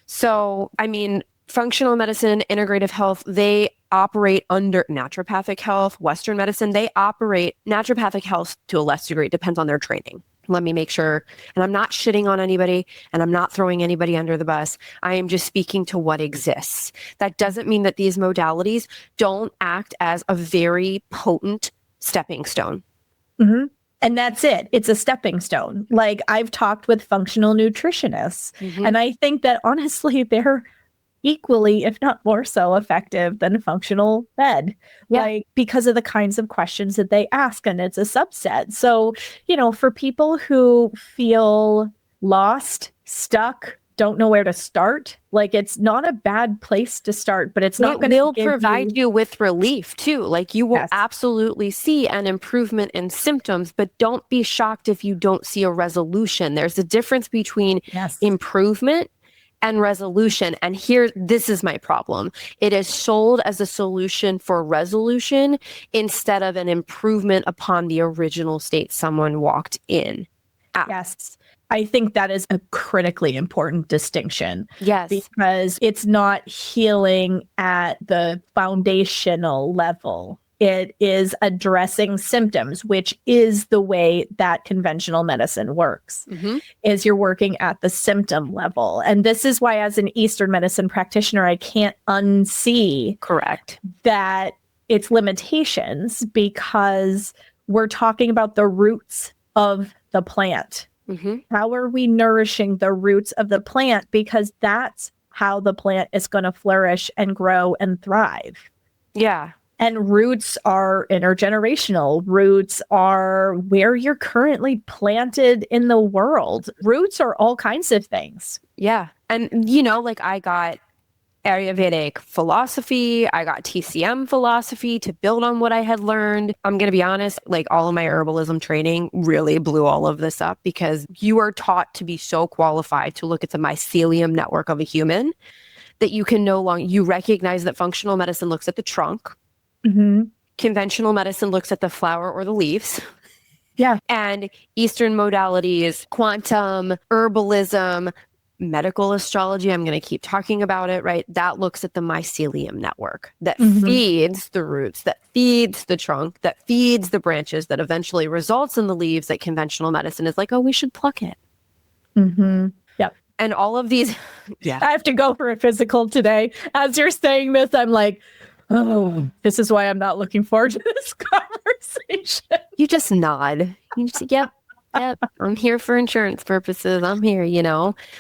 So, I mean, functional medicine, integrative health, they operate under naturopathic health, Western medicine, they operate naturopathic health to a less degree. It depends on their training. Let me make sure, and I'm not shitting on anybody and I'm not throwing anybody under the bus. I am just speaking to what exists. That doesn't mean that these modalities don't act as a very potent stepping stone. And that's it. It's a stepping stone. Like, I've talked with functional nutritionists, and I think that honestly, they're equally, if not more so effective than functional med, like because of the kinds of questions that they ask. And it's a subset. So, for people who feel lost, stuck, don't know where to start, like, it's not a bad place to start, but it's not going to provide you with relief too. Like, you will absolutely see an improvement in symptoms, but don't be shocked if you don't see a resolution. There's a difference between improvement and resolution. And this is my problem. It is sold as a solution for resolution instead of an improvement upon the original state someone walked in. Yes. I think that is a critically important distinction. Yes. Because it's not healing at the foundational level. It is addressing symptoms, which is the way that conventional medicine works, is you're working at the symptom level. And this is why, as an Eastern medicine practitioner, I can't unsee that its limitations, because we're talking about the roots of the plant. How are we nourishing the roots of the plant? Because that's how the plant is going to flourish and grow and thrive. Yeah. And roots are intergenerational. Roots are where you're currently planted in the world. Roots are all kinds of things. Yeah. And, like, I got Ayurvedic philosophy, I got TCM philosophy to build on what I had learned. I'm going to be honest, like, all of my herbalism training really blew all of this up, because you are taught to be so qualified to look at the mycelium network of a human that you can you recognize that functional medicine looks at the trunk. Conventional medicine looks at the flower or the leaves. Yeah. And Eastern modalities, quantum, herbalism, medical astrology, I'm going to keep talking about it, right? That looks at the mycelium network that feeds the roots, that feeds the trunk, that feeds the branches, that eventually results in the leaves that conventional medicine is like, oh, we should pluck it. Yep. And all of these, I have to go for a physical today. As you're saying this, I'm like, oh, this is why I'm not looking forward to this conversation. You just nod. You just, yep. Yep, I'm here for insurance purposes. I'm here,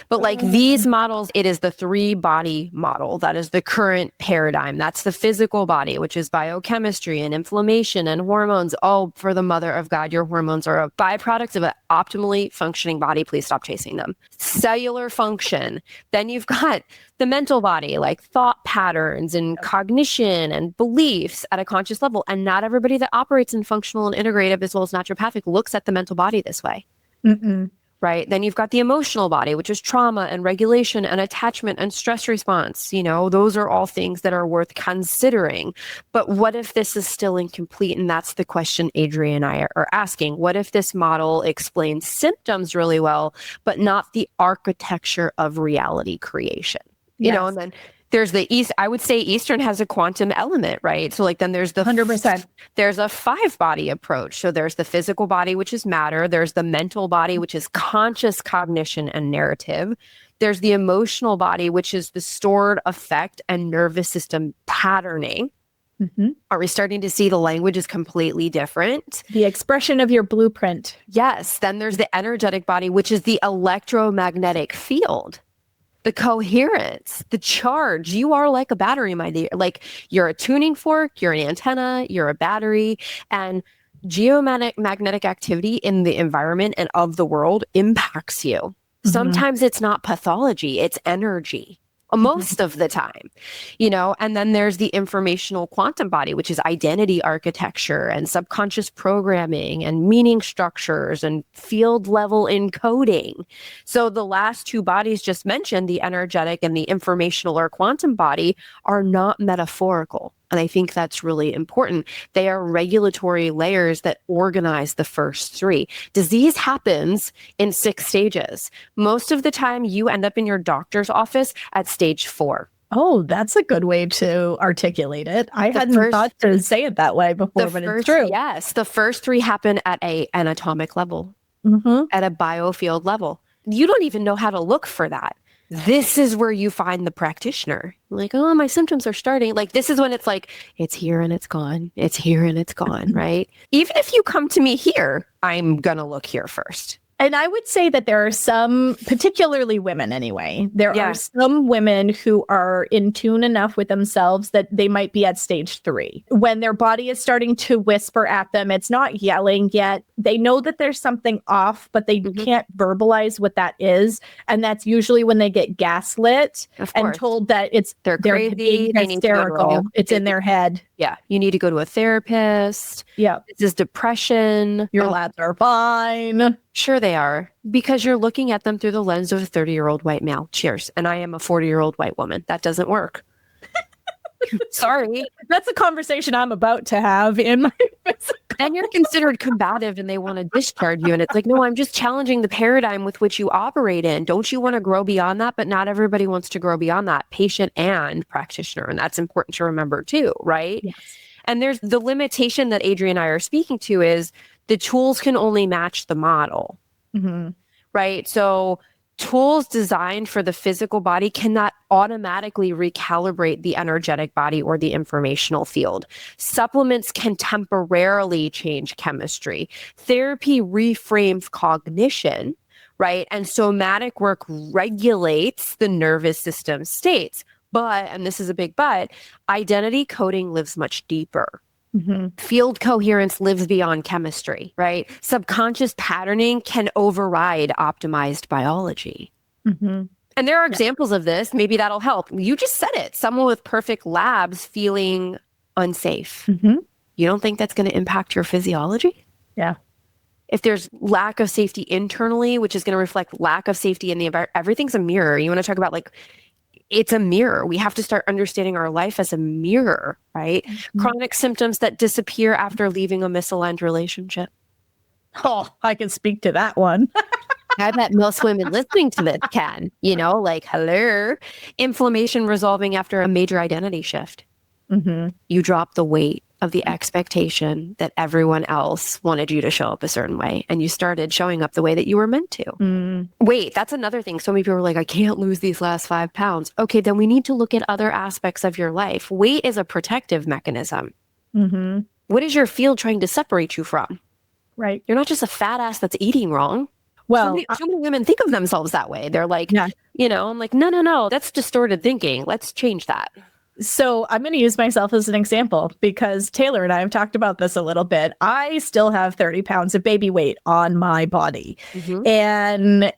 But like these models, it is the 3-body model. That is the current paradigm. That's the physical body, which is biochemistry and inflammation and hormones. Oh, for the mother of God, your hormones are a byproduct of an optimally functioning body. Please stop chasing them. Cellular function. Then you've got the mental body, like thought patterns and cognition and beliefs at a conscious level. And not everybody that operates in functional and integrative as well as naturopathic looks at the mental body this way. Right? Then you've got the emotional body, which is trauma and regulation and attachment and stress response. Those are all things that are worth considering. But what if this is still incomplete? And that's the question Adrienne and I are asking. What if this model explains symptoms really well, but not the architecture of reality creation? And then there's the East. I would say Eastern has a quantum element, right? So like then there's the 100%. There's a 5-body approach. So there's the physical body, which is matter. There's the mental body, which is conscious cognition and narrative. There's the emotional body, which is the stored affect and nervous system patterning. Are we starting to see the language is completely different? The expression of your blueprint. Yes. Then there's the energetic body, which is the electromagnetic field. The coherence, the charge. You are like a battery, my dear. Like you're a tuning fork, you're an antenna, you're a battery, and geomagnetic activity in the environment and of the world impacts you. Sometimes it's not pathology, it's energy. Most of the time, and then there's the informational quantum body, which is identity architecture and subconscious programming and meaning structures and field level encoding. So the last 2 bodies just mentioned, the energetic and the informational or quantum body, are not metaphorical. And I think that's really important. They are regulatory layers that organize the first 3. Disease happens in 6 stages. Most of the time, you end up in your doctor's office at stage 4. Oh, that's a good way to articulate it. I hadn't thought to say it that way before, but it's true. Yes, the first 3 happen at an anatomic level, at a biofield level. You don't even know how to look for that. This is where you find the practitioner. Like, oh, my symptoms are starting. Like, this is when it's like, it's here and it's gone. It's here and it's gone, right? Even if you come to me here, I'm going to look here first. And I would say that there are some, particularly women anyway, there are some women who are in tune enough with themselves that they might be at stage 3. When their body is starting to whisper at them, it's not yelling yet. They know that there's something off, but they can't verbalize what that is. And that's usually when they get gaslit and told that they're crazy, they're hysterical. It's in their head. Yeah. You need to go to a therapist. Yeah. This is depression. Your labs are fine. Sure they are, because you're looking at them through the lens of a 30-year-old white male. Cheers. And I am a 40-year-old white woman. That doesn't work. Sorry. That's a conversation I'm about to have in my physical. And you're considered combative and they want to discharge you. And it's like, no, I'm just challenging the paradigm with which you operate in. Don't you want to grow beyond that? But not everybody wants to grow beyond that, patient and practitioner. And that's important to remember too, right? Yes. And there's the limitation that Adrienne and I are speaking to is the tools can only match the model, right? So tools designed for the physical body cannot automatically recalibrate the energetic body or the informational field. Supplements can temporarily change chemistry. Therapy reframes cognition, right? And somatic work regulates the nervous system states. But, and this is a big but, identity coding lives much deeper. Field coherence lives beyond chemistry, right? Subconscious patterning can override optimized biology. And there are examples of this. Maybe that'll help. You just said it. Someone with perfect labs feeling unsafe. You don't think that's going to impact your physiology? Yeah. If there's lack of safety internally, which is going to reflect lack of safety in the environment, everything's a mirror. You want to talk about like, it's a mirror. We have to start understanding our life as a mirror, right? Chronic symptoms that disappear after leaving a misaligned relationship. Oh, I can speak to that one. I bet most women listening to this can, like, hello. Inflammation resolving after a major identity shift. Mm-hmm. You drop the weight of the expectation that everyone else wanted you to show up a certain way. And you started showing up the way that you were meant to. Mm. Wait, that's another thing. So many people are like, I can't lose these last 5 pounds. Okay, then we need to look at other aspects of your life. Weight is a protective mechanism. Mm-hmm. What is your field trying to separate you from? Right. You're not just a fat ass that's eating wrong. Well, so many women think of themselves that way. They're like, yeah. I'm like, no, that's distorted thinking. Let's change that. So I'm going to use myself as an example because Taylor and I have talked about this a little bit. I still have 30 pounds of baby weight on my body. Mm-hmm. And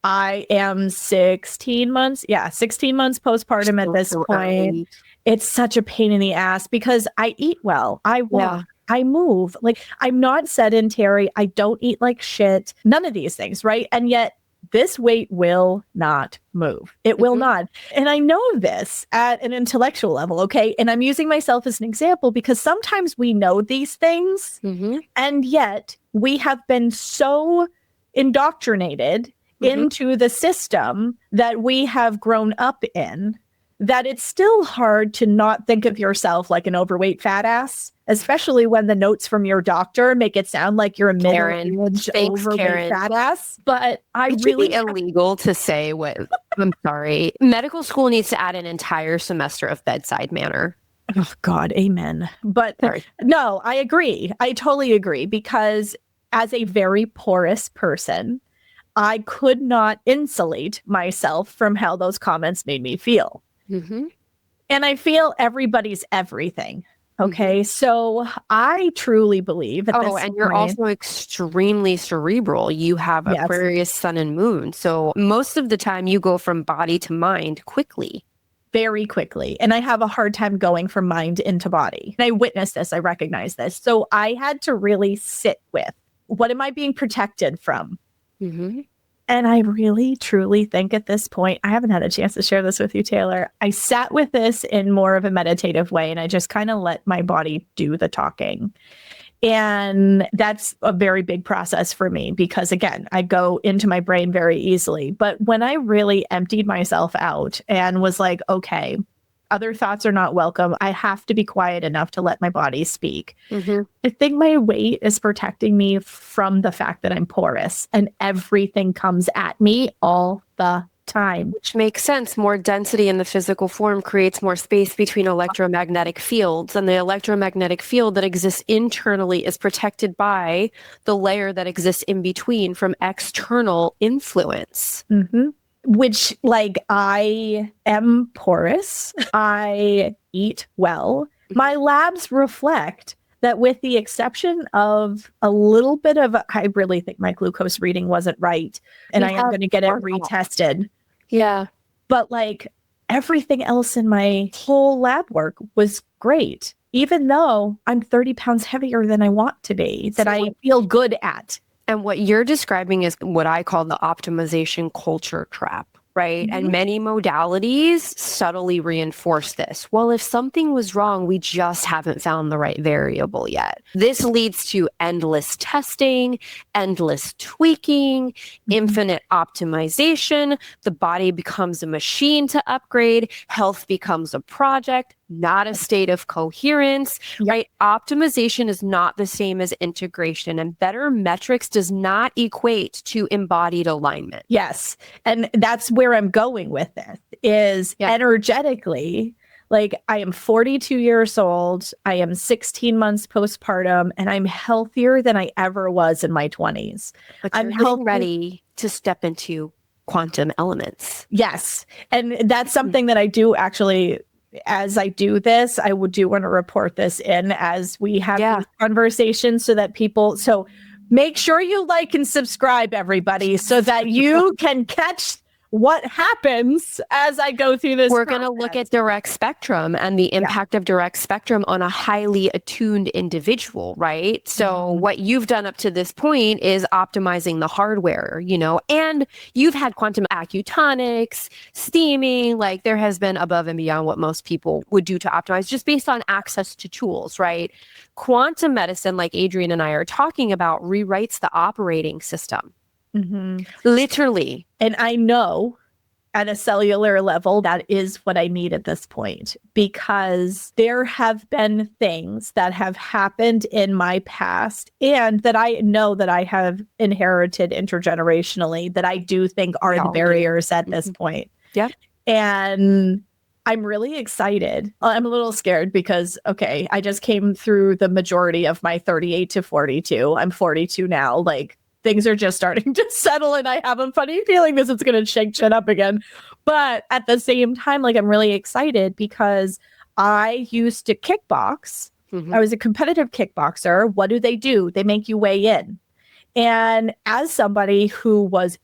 I am 16 months postpartum at this point. It's such a pain in the ass because I eat well. I walk. Yeah. I move. Like, I'm not sedentary. I don't eat like shit. None of these things, right? And yet this weight will not move. It will not. And I know this at an intellectual level, okay? And I'm using myself as an example because sometimes we know these things, and yet we have been so indoctrinated into the system that we have grown up in that it's still hard to not think of yourself like an overweight fat ass, especially when the notes from your doctor make it sound like you're a middle-aged overweight fat ass. But it really illegal to say what. I'm sorry. Medical school needs to add an entire semester of bedside manner. Oh God, amen. But no, I agree. I totally agree because as a very porous person, I could not insulate myself from how those comments made me feel. And I feel everybody's everything. Okay. So I truly believe and you're also extremely cerebral. You have Aquarius, sun and moon. So most of the time you go from body to mind quickly. Very quickly. And I have a hard time going from mind into body. And I witnessed this. I recognize this. So I had to really sit with, what am I being protected from? And I really, truly think at this point, I haven't had a chance to share this with you, Taylor. I sat with this in more of a meditative way, and I just kind of let my body do the talking. And that's a very big process for me because, again, I go into my brain very easily. But when I really emptied myself out and was like, okay, other thoughts are not welcome. I have to be quiet enough to let my body speak. I think my weight is protecting me from the fact that I'm porous and everything comes at me all the time. Which makes sense. More density in the physical form creates more space between electromagnetic fields. And the electromagnetic field that exists internally is protected by the layer that exists in between from external influence. Which, like, I am porous. I eat well. My labs reflect that with the exception of a little bit of, I really think my glucose reading wasn't right. And I am going to get it retested. Yeah. But like everything else in my whole lab work was great, even though I'm 30 pounds heavier than I want to be, that I feel good at. And what you're describing is what I call the optimization culture trap, right? And many modalities subtly reinforce this. Well, if something was wrong, we just haven't found the right variable yet. This leads to endless testing, endless tweaking, infinite optimization. The body becomes a machine to upgrade. Health becomes a project, not a state of coherence, right? Optimization is not the same as integration, and better metrics does not equate to embodied alignment. Yes. And that's where I'm going with this is energetically, like I am 42 years old. I am 16 months postpartum and I'm healthier than I ever was in my 20s. But I'm ready to step into quantum elements. Yes. And that's something that I do actually. As I do this, I do want to report this in as we have these conversations so that people, so make sure you like and subscribe, everybody, so that you can catch what happens as I go through this. We're going to look at direct spectrum and the impact of direct spectrum on a highly attuned individual, right? So what you've done up to this point is optimizing the hardware, and you've had quantum acutonics, steaming, like there has been above and beyond what most people would do to optimize just based on access to tools, right? Quantum medicine, like Adrienne and I are talking about, rewrites the operating system. Literally. And I know at a cellular level, that is what I need at this point, because there have been things that have happened in my past and that I know that I have inherited intergenerationally that I do think are the barriers at this point. Yeah. And I'm really excited. I'm a little scared because, okay, I just came through the majority of my 38 to 42. I'm 42 now. Like, things are just starting to settle, and I have a funny feeling it's going to shake shit up again. But at the same time, like, I'm really excited because I used to kickbox. I was a competitive kickboxer. What do? They make you weigh in. And as somebody who was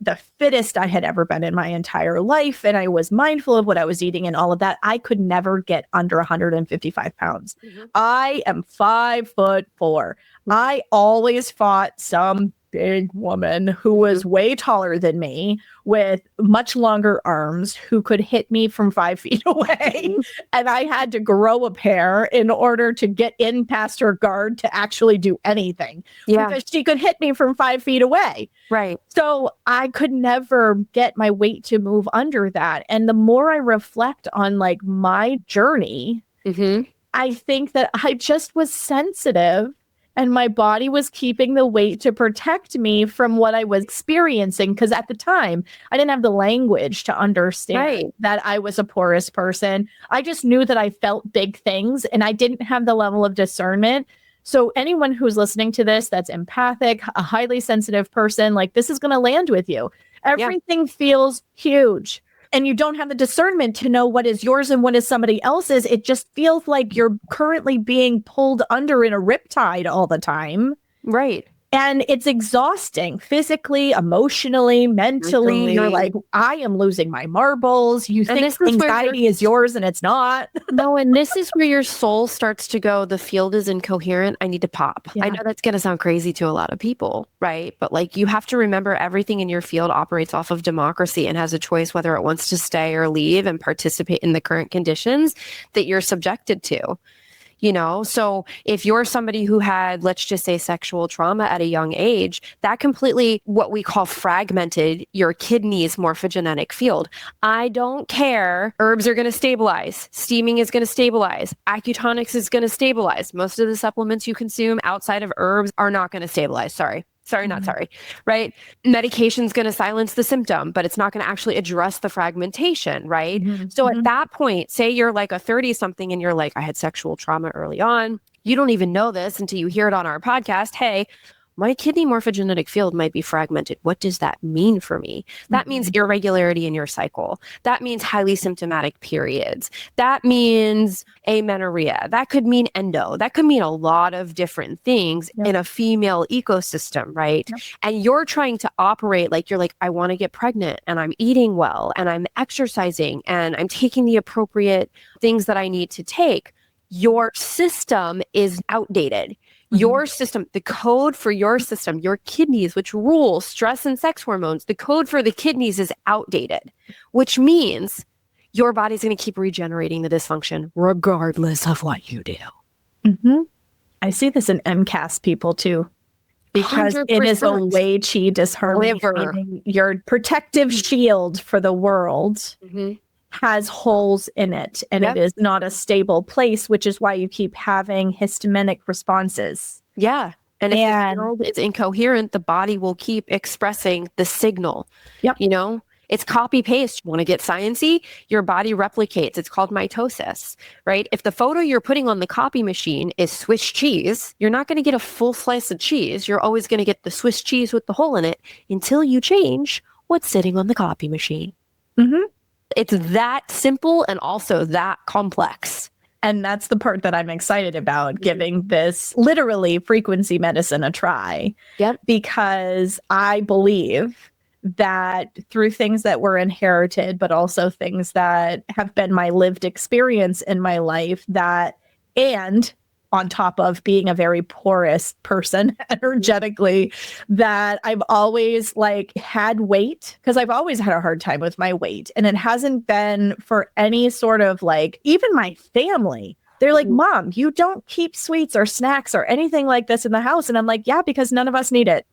the fittest I had ever been in my entire life, and I was mindful of what I was eating and all of that, I could never get under 155 pounds. I am 5'4". I always fought some big woman who was way taller than me with much longer arms who could hit me from 5 feet away. And I had to grow a pair in order to get in past her guard to actually do anything. Because she could hit me from 5 feet away. Right. So I could never get my weight to move under that. And the more I reflect on like my journey, I think that I just was sensitive. And my body was keeping the weight to protect me from what I was experiencing. Because at the time, I didn't have the language to understand that I was a porous person. I just knew that I felt big things and I didn't have the level of discernment. So anyone who's listening to this that's empathic, a highly sensitive person, like this is going to land with you. Everything feels huge. And you don't have the discernment to know what is yours and what is somebody else's. It just feels like you're currently being pulled under in a riptide all the time. Right. And it's exhausting physically, emotionally, mentally. You're like, I am losing my marbles. You think anxiety is yours and it's not. No, and this is where your soul starts to go, the field is incoherent. I need to pop. I know that's going to sound crazy to a lot of people, right? But like you have to remember everything in your field operates off of democracy and has a choice whether it wants to stay or leave and participate in the current conditions that you're subjected to. You know, so if you're somebody who had, let's just say, sexual trauma at a young age, that completely what we call fragmented your kidney's morphogenetic field. I don't care. Herbs are going to stabilize. Steaming is going to stabilize. Acutonics is going to stabilize. Most of the supplements you consume outside of herbs are not going to stabilize. Sorry, not sorry, right? Medication's going to silence the symptom, but it's not going to actually address the fragmentation, right? So at that point, say you're like a 30-something and you're like, I had sexual trauma early on. You don't even know this until you hear it on our podcast. Hey, my kidney morphogenetic field might be fragmented. What does that mean for me? That means irregularity in your cycle. That means highly symptomatic periods. That means amenorrhea. That could mean endo. That could mean a lot of different things in a female ecosystem, right? And you're trying to operate like you're like, I want to get pregnant and I'm eating well and I'm exercising and I'm taking the appropriate things that I need to take. Your system is outdated. Your system, the code for your system, your kidneys, which rule stress and sex hormones, the code for the kidneys is outdated, which means your body's going to keep regenerating the dysfunction regardless of what you do. I see this in MCAS people too, because 100%. It is a Wei Qi disharmony. Your protective shield for the world has holes in it, and it is not a stable place, which is why you keep having histaminic responses. And if the world is incoherent, the body will keep expressing the signal. You know, it's copy paste. You want to get sciencey? Your body replicates. It's called mitosis, right? If the photo you're putting on the copy machine is Swiss cheese, you're not going to get a full slice of cheese. You're always going to get the Swiss cheese with the hole in it until you change what's sitting on the copy machine. It's that simple and also that complex. And that's the part that I'm excited about, giving this literally frequency medicine a try. Because I believe that through things that were inherited, but also things that have been my lived experience in my life, that, and on top of being a very porous person energetically, that I've always like had weight, because I've always had a hard time with my weight. And it hasn't been for any sort of like, even my family, they're like, Mom, you don't keep sweets or snacks or anything like this in the house. And I'm like, yeah, because none of us need it.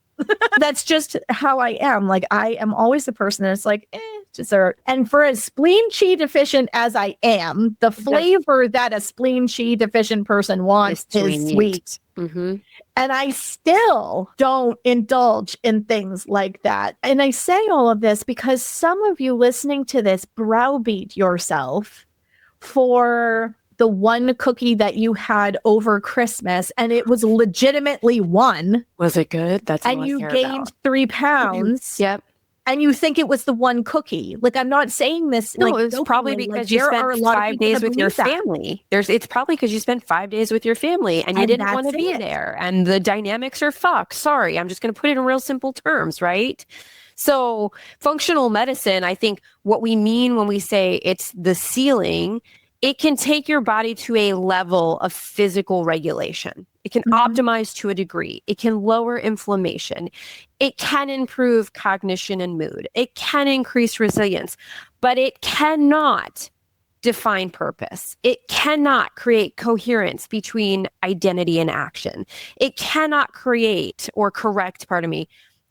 That's just how I am. Like, I am always the person that's like, dessert. And for as spleen chi deficient as I am, the flavor that a spleen chi deficient person wants is sweet. Mm-hmm. And I still don't indulge in things like that. And I say all of this because some of you listening to this browbeat yourself for the one cookie that you had over Christmas, and it was legitimately one. Was it good? That's all and I you care gained about. 3 pounds. Yep. And you think it was the one cookie. Like, I'm not saying this. No, like, it's probably because you spent 5 days with your family. It's probably because you spent 5 days with your family and you didn't want to be there. And the dynamics are fucked. Sorry, I'm just going to put it in real simple terms, right? So functional medicine, I think what we mean when we say it's the ceiling, it can take your body to a level of physical regulation. It can optimize to a degree. It can lower inflammation. It can improve cognition and mood. It can increase resilience, but it cannot define purpose. It cannot create coherence between identity and action. It cannot create or correct,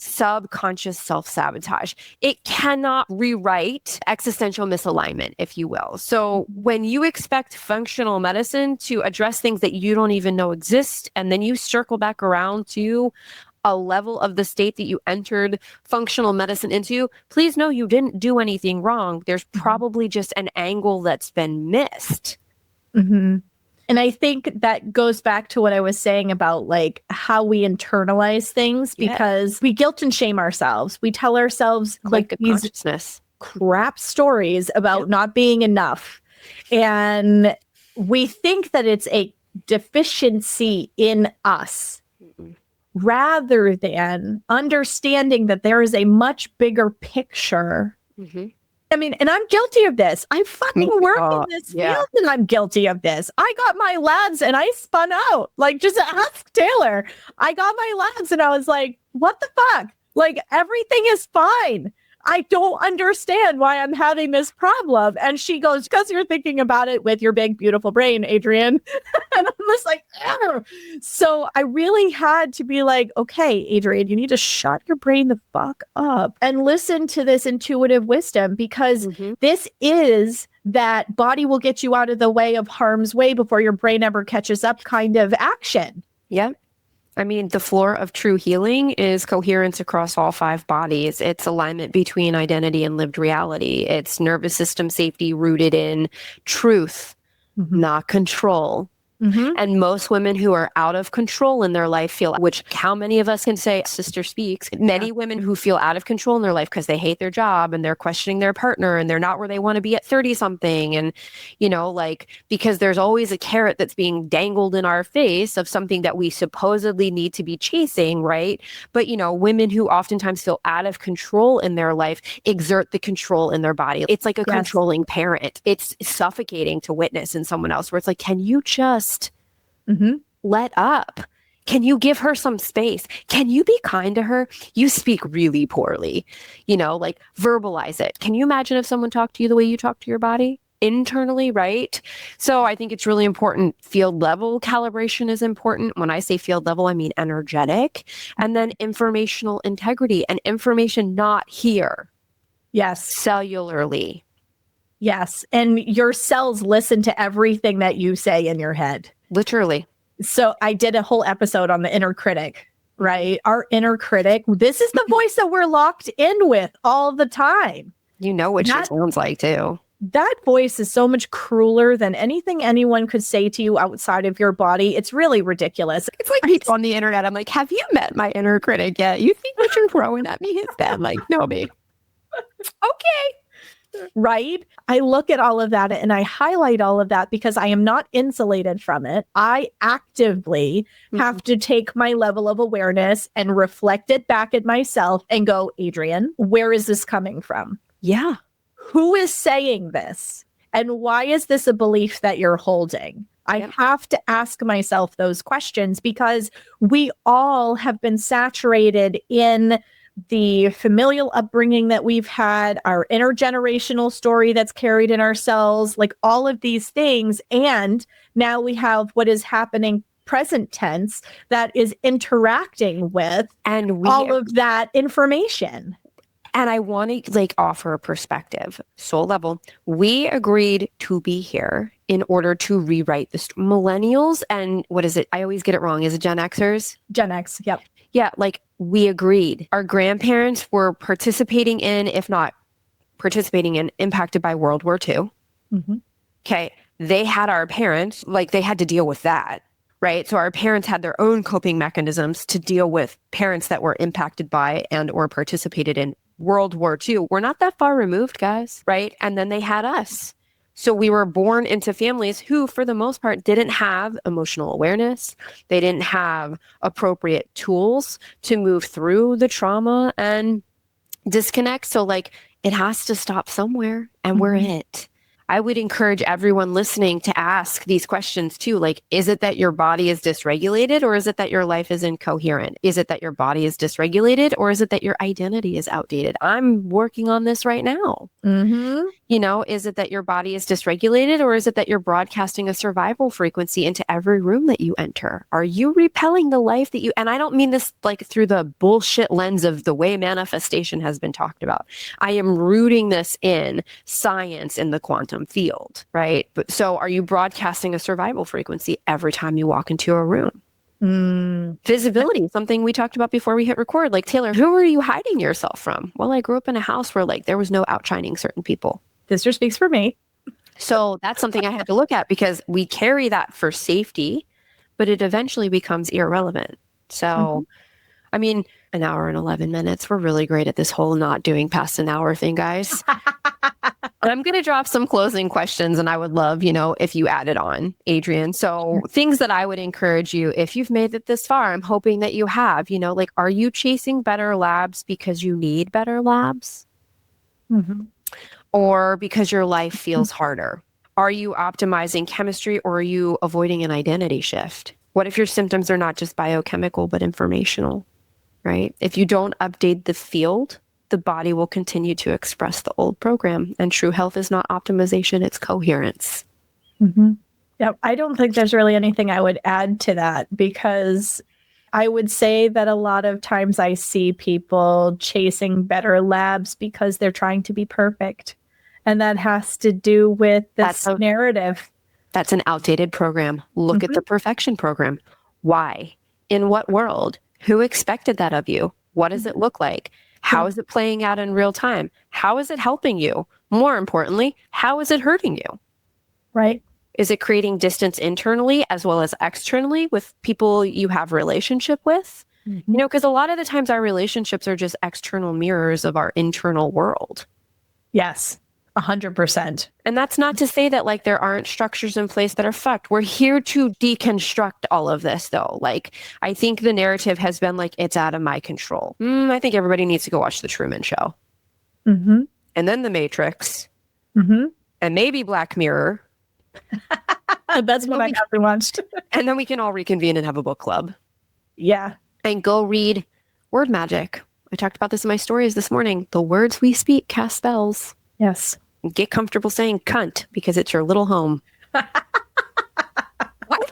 subconscious self-sabotage. It cannot rewrite existential misalignment, if you will. So when you expect functional medicine to address things that you don't even know exist, and then you circle back around to a level of the state that you entered functional medicine into, please know you didn't do anything wrong. There's probably just an angle that's been missed. Mm-hmm. And I think that goes back to what I was saying about like how we internalize things, because we guilt and shame ourselves. We tell ourselves like these crap stories about not being enough. And we think that it's a deficiency in us rather than understanding that there is a much bigger picture. I mean, and I'm guilty of this. I fucking work in this field and I'm guilty of this. I got my labs and I spun out. Like, just ask Taylor. I got my labs and I was like, what the fuck? Like, everything is fine. I don't understand why I'm having this problem. And she goes, because you're thinking about it with your big, beautiful brain, Adrienne. And I'm just like, ugh. So I really had to be like, okay, Adrienne, you need to shut your brain the fuck up and listen to this intuitive wisdom, because this is that body will get you out of the way of harm's way before your brain ever catches up kind of action. Yep. I mean, the floor of true healing is coherence across all 5 bodies. It's alignment between identity and lived reality. It's nervous system safety rooted in truth, not control. And most women who are out of control in their life feel, which how many of us can say, sister speaks, many women who feel out of control in their life because they hate their job and they're questioning their partner and they're not where they want to be at 30 something. And, you know, like, because there's always a carrot that's being dangled in our face of something that we supposedly need to be chasing, right? But, you know, women who oftentimes feel out of control in their life exert the control in their body. It's like a controlling parent. It's suffocating to witness in someone else, where it's like, can you just let up? Can you give her some space? Can you be kind to her? You speak really poorly, you know, like verbalize it. Can you imagine if someone talked to you the way you talk to your body internally, right? So I think it's really important. Field level calibration is important. When I say field level, I mean energetic, and then informational integrity and information not here. Yes. Cellularly. Yes. And your cells listen to everything that you say in your head. Literally. So I did a whole episode on the inner critic, right? Our inner critic, this is the voice that we're locked in with all the time. You know what she sounds like too. That voice is so much crueler than anything anyone could say to you outside of your body. It's really ridiculous. It's like people on the internet. I'm like, have you met my inner critic yet? You think what you're throwing at me is bad? Like, no, babe. Okay. Right? I look at all of that and I highlight all of that because I am not insulated from it. I actively have to take my level of awareness and reflect it back at myself and go, Adrienne, where is this coming from? Yeah. Who is saying this? And why is this a belief that you're holding? I have to ask myself those questions because we all have been saturated in the familial upbringing that we've had, our intergenerational story that's carried in our cells, like all of these things. And now we have what is happening present tense that is interacting with all of that information. And I want to like offer a perspective, soul level. We agreed to be here in order to rewrite this. Millennials and what is it? I always get it wrong. Is it Gen Xers? Gen X. Yep. Yeah. Like we agreed. Our grandparents were participating in, if not participating in, impacted by World War II. Mm-hmm. Okay. They had our parents, like they had to deal with that. Right. So our parents had their own coping mechanisms to deal with parents that were impacted by and or participated in World War II. We're not that far removed, guys. Right. And then they had us. So we were born into families who, for the most part, didn't have emotional awareness. They didn't have appropriate tools to move through the trauma and disconnect. So like it has to stop somewhere and we're it. I would encourage everyone listening to ask these questions too. Like, is it that your body is dysregulated or is it that your life is incoherent? Is it that your body is dysregulated or is it that your identity is outdated? I'm working on this right now. Mm-hmm. You know, is it that your body is dysregulated or is it that you're broadcasting a survival frequency into every room that you enter? Are you repelling the life that you, and I don't mean this like through the bullshit lens of the way manifestation has been talked about. I am rooting this in science in the quantum field, right? But so are you broadcasting a survival frequency every time you walk into a room? Visibility, something we talked about before we hit record. Like, Taylor, who are you hiding yourself from? Well, I grew up in a house where like there was no outshining certain people. Sister speaks for me. So that's something I had to look at because we carry that for safety, but it eventually becomes irrelevant. So, I mean, an hour and 11 minutes. We're really great at this whole not doing past an hour thing, guys. I'm going to drop some closing questions and I would love, you know, if you added on, Adrienne. So things that I would encourage you, if you've made it this far, I'm hoping that you have, you know, like, are you chasing better labs because you need better labs? Or because your life feels harder? Are you optimizing chemistry or are you avoiding an identity shift? What if your symptoms are not just biochemical, but informational, right? If you don't update the field, the body will continue to express the old program. And true health is not optimization, it's coherence. Yeah, I don't think there's really anything I would add to that because I would say that a lot of times I see people chasing better labs because they're trying to be perfect. And that has to do with this narrative. That's an outdated program. Look at the perfection program. Why? In what world? Who expected that of you? What does it look like? How is it playing out in real time? How is it helping you? More importantly, how is it hurting you? Right. Is it creating distance internally as well as externally with people you have relationship with? You know, because a lot of the times our relationships are just external mirrors of our internal world. Yes. 100%. And that's not to say that like there aren't structures in place that are fucked. We're here to deconstruct all of this though. Like I think the narrative has been like, it's out of my control. I think everybody needs to go watch the Truman Show. And then The Matrix. And maybe Black Mirror. That's what I haven't watched. And then we can all reconvene and have a book club. Yeah. And go read Word Magic. I talked about this in my stories this morning. The words we speak cast spells. Yes. Get comfortable saying cunt because it's your little home. I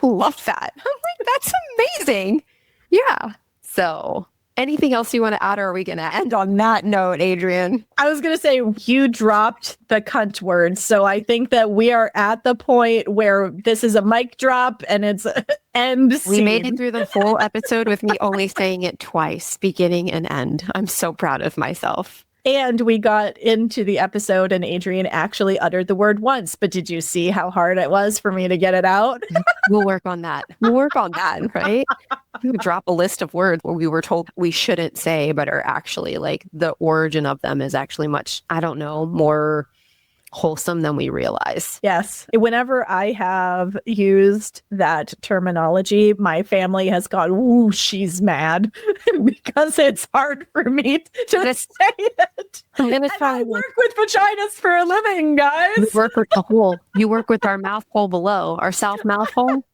love that. I'm like, that's amazing. Yeah. So anything else you want to add or are we going to end on that note, Adrienne? I was going to say you dropped the cunt word. So I think that we are at the point where this is a mic drop and it's end scene. We made it through the full episode with me only saying it twice, beginning and end. I'm so proud of myself. And we got into the episode and Adrienne actually uttered the word once. But did you see how hard it was for me to get it out? We'll work on that. We'll work on that, right? We would drop a list of words where we were told we shouldn't say, but are actually like the origin of them is actually much, I don't know, more wholesome than we realize. Yes. Whenever I have used that terminology, my family has gone, "Ooh, she's mad," because it's hard for me to say it. I'm gonna try. I work with vaginas for a living, guys. You work with the hole. You work with our mouth hole below, our south mouth hole.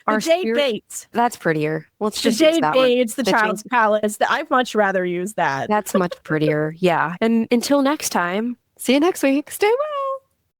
Our jade baits. That's prettier. Let's the just use jade that baits, one. the child's palace. I'd much rather use that. That's much prettier. Yeah. And until next time, see you next week. Stay well.